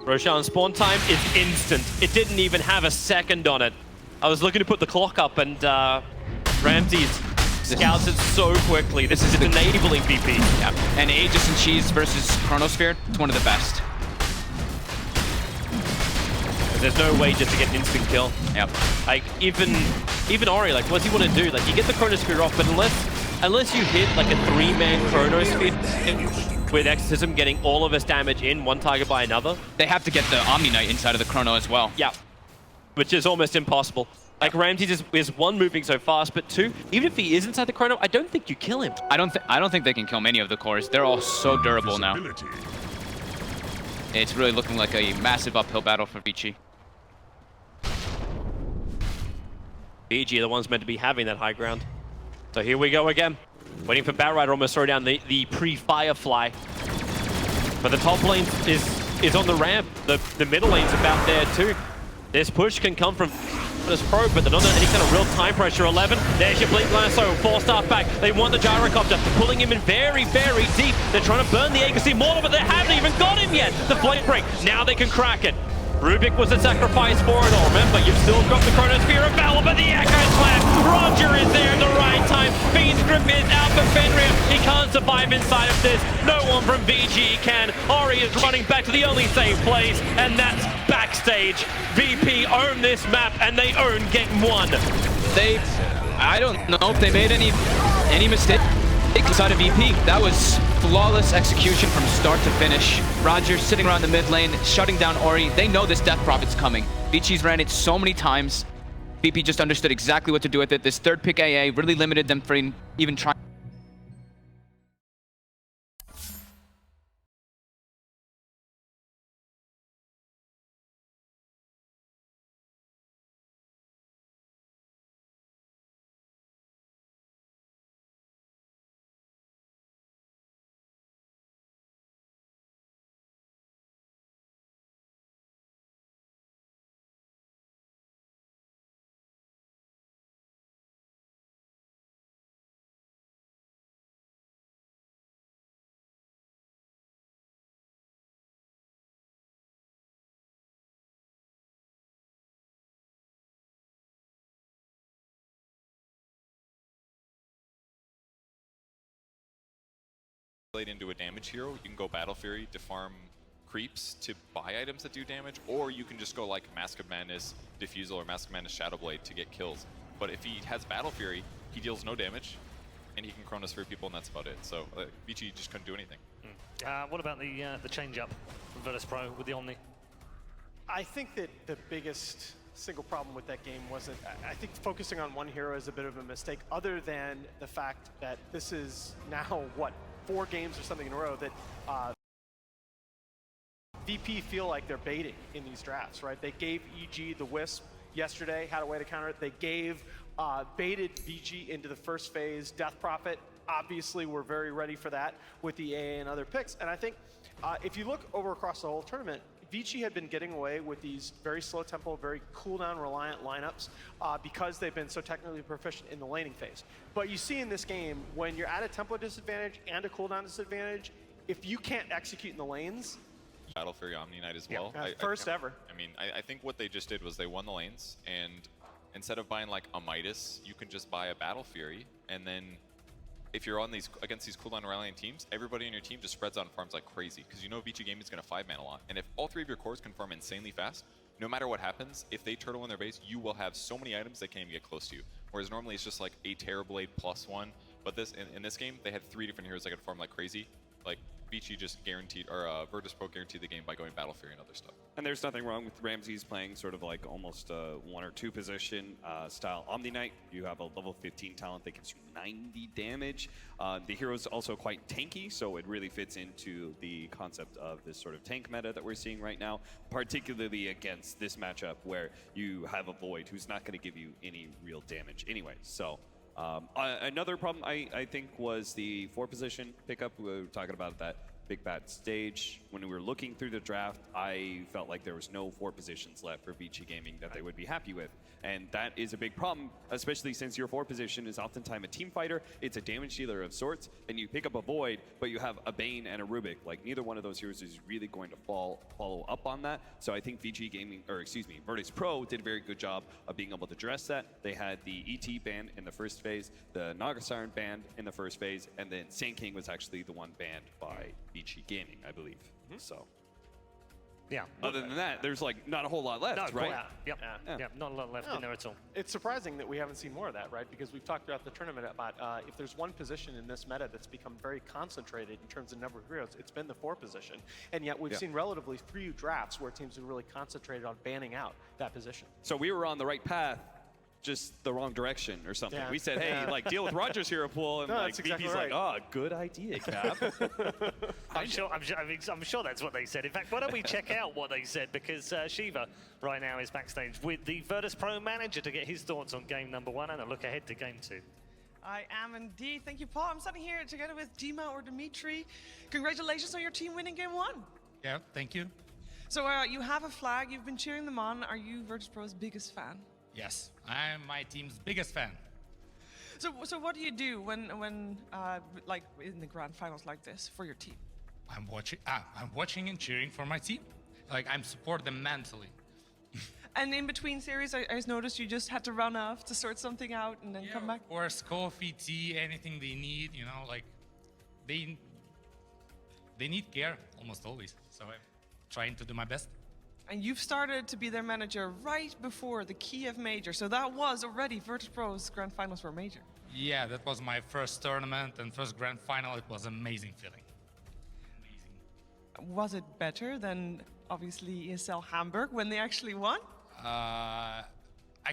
Roshan spawn time is instant. It didn't even have a second on it. I was looking to put the clock up, and Ramsey's scouts it so quickly. This is enabling VP. Yeah. And Aegis and Cheese versus Chronosphere, it's one of the best. There's no way just to get an instant kill. Yep. Like, even Ori, like, what's he want to do? Like, you get the Chronosphere off, but unless you hit, like, a 3-man Chronosphere with Exorcism getting all of his damage in, one target by another. They have to get the Omni Knight inside of the Chrono as well. Yeah. Which is almost impossible. Like, Ramses is one, moving so fast, but two, even if he is inside the Chrono, I don't think you kill him. I don't think they can kill many of the cores. They're all so durable now. It's really looking like a massive uphill battle for VICI. VG are the ones meant to be having that high ground. So here we go again. Waiting for Batrider almost throw down the pre-Firefly. But the top lane is on the ramp. The middle lane's about there too. This push can come from VIRTUS.PRO, but they're not under any kind of real time pressure. 11, there's your Blink Lasso, 4-star back. They want the Gyrocopter, pulling him in very, very deep. They're trying to burn the Agency Mortal, but they haven't even got him yet. The Flame Break, now they can crack it. Rubik was a sacrifice for it all. Remember, you've still got the Chronosphere available, but the Echo Slam. Roger is there at the right time. Fiend's Grip is out for Fenrir. He can't survive inside of this. No one from VG can. Ori is running back to the only safe place, and that's backstage. VP own this map, and they own Game 1. I don't know if they made any mistake inside of VP. That was flawless execution from start to finish. Roger sitting around the mid lane, shutting down Ori. They know this Death Prophet's coming. VICI's ran it so many times. VP just understood exactly what to do with it. This third pick AA really limited them from even trying. Into a damage hero, you can go Battle Fury to farm creeps to buy items that do damage, or you can just go like Mask of Madness Diffusal or Mask of Madness Shadowblade to get kills. But if he has Battle Fury, he deals no damage, and he can Chronosphere people, and that's about it. So VICI just couldn't do anything. What about the change-up from VIRTUS.PRO with the Omni? I think that the biggest single problem with that game wasn't, I think focusing on one hero is a bit of a mistake, other than the fact that this is now, what, 4 games or something in a row that VP feel like they're baiting in these drafts, right? They gave EG the Wisp yesterday, had a way to counter it. They gave, baited VG into the first phase. Death Prophet, obviously we're very ready for that with the AA and other picks. And I think if you look over across the whole tournament, VICI had been getting away with these very slow tempo, very cooldown reliant lineups because they've been so technically proficient in the laning phase. But you see in this game, when you're at a tempo disadvantage and a cooldown disadvantage, if you can't execute in the lanes. Battle Fury Omni Knight as well. First ever. I mean, I think what they just did was they won the lanes, and instead of buying like a Midas, you can just buy a Battle Fury, and then if you're on against these cooldown rallying teams, everybody on your team just spreads out and farms like crazy, because you know VICI Gaming is going to 5-man a lot. And if all 3 of your cores can farm insanely fast, no matter what happens, if they turtle in their base, you will have so many items they can't even get close to you. Whereas normally it's just like a Terrorblade +1, but this in this game, they had 3 different heroes that could farm like crazy. Like, VICI just guaranteed, or VIRTUS.PRO guaranteed the game by going Battle Fury and other stuff. And there's nothing wrong with Ramses playing sort of like almost 1 or 2 position style Omni Knight. You have a level 15 talent that gives you 90 damage. The hero's also quite tanky, so it really fits into the concept of this sort of tank meta that we're seeing right now, particularly against this matchup where you have a Void who's not going to give you any real damage anyway. So another problem I think was the 4 position pickup. We were talking about that Big Bat stage. When we were looking through the draft, I felt like there was no 4 positions left for VICI Gaming that they would be happy with. And that is a big problem, especially since your 4 position is oftentimes a team fighter, it's a damage dealer of sorts, and you pick up a Void, but you have a Bane and a Rubik. Like, neither one of those heroes is really going to follow up on that. So I think VICI Gaming, or excuse me, VIRTUS.PRO did a very good job of being able to address that. They had the ET banned in the first phase, the Naga Siren banned in the first phase, and then Sand King was actually the one banned by VICI Gaming, I believe. So. Yeah. Other than that, there's like not a whole lot left, right? Yep. Yep. Not a lot left in there at all. It's surprising that we haven't seen more of that, right? Because we've talked throughout the tournament about if there's one position in this meta that's become very concentrated in terms of number of heroes, it's been the 4 position. And yet we've seen relatively few drafts where teams have really concentrated on banning out that position. So we were on the right path, just the wrong direction or something. Yeah. We said, hey, like deal with Roger's hero pool, and No, like that's exactly VP's right. like, oh, good idea, Cap. I'm sure that's what they said. In fact, why don't we check out what they said, because Shiva right now is backstage with the VIRTUS.PRO manager to get his thoughts on game number 1 and a look ahead to game 2. I am indeed. Thank you, Paul. I'm sitting here together with Dima or Dimitri. Congratulations on your team winning game 1. Yeah, thank you. So you have a flag. You've been cheering them on. Are you VIRTUS.PRO's biggest fan? Yes, I am my team's biggest fan. So what do you do when like in the grand finals like this for your team? I'm watching and cheering for my team. Like, I'm support them mentally. And in between series, I noticed you just had to run off to sort something out and then come back. Of course, coffee, tea, anything they need. You know, like they need care almost always. So I'm trying to do my best. And you've started to be their manager right before the Kiev Major, so that was already VIRTUS.PRO's grand finals for Major. Yeah, that was my first tournament and first grand final. It was an amazing feeling. Was it better than obviously ESL Hamburg when they actually won? I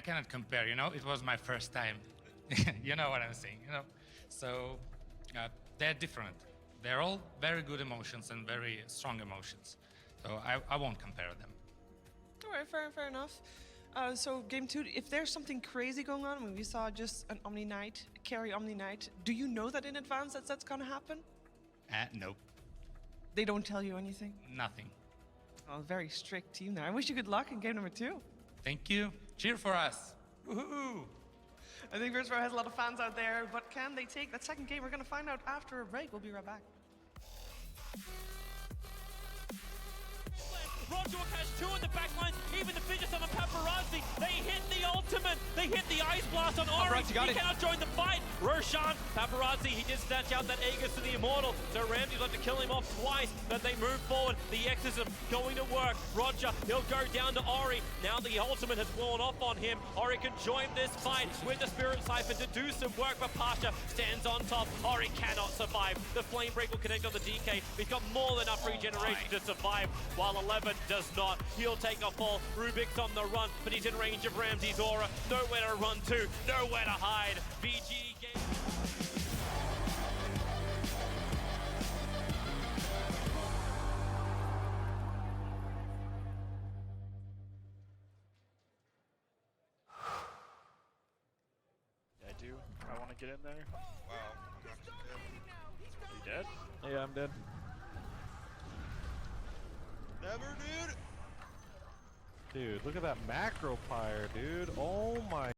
cannot compare. You know, it was my first time. You know what I'm saying. You know, so they're different. They're all very good emotions and very strong emotions. So I won't compare them. All right, fair enough. So game 2, if there's something crazy going on, I mean, we saw just an Omni Knight, carry Omni Knight. Do you know that in advance that's gonna happen? Nope. They don't tell you anything? Nothing. Oh, very strict team there. I wish you good luck in game number 2. Thank you. Cheer for us. Woohoo! I think VIRTUS.PRO has a lot of fans out there, but can they take that second game? We're gonna find out after a break. We'll be right back. Roger will catch 2 in the back lines, even the fidget on Paparazzi. They hit the ultimate, they hit the Ice Blast on Ori. He cannot join the fight. Roshan, Paparazzi, he did snatch out that Aegis to the Immortal. So Ramsey's got to kill him off twice, but they move forward. The Exorcism going to work. Roger, he'll go down to Ori. Now the ultimate has blown off on him. Ori can join this fight with the Spirit Siphon to do some work, but Pasha stands on top. Ori cannot survive. The Flame Break will connect on the DK. He's got more than enough regeneration to survive, while 11 does not. He'll take a fall. Rubik's on the run, but he's in range of Ramsey's aura. Nowhere to run to, nowhere to hide. VG game. I do. I want to get in there. Wow, I'm not dead. Are you dead? Yeah, I'm dead. Never, dude. Dude, look at that macro pyre, dude. Oh my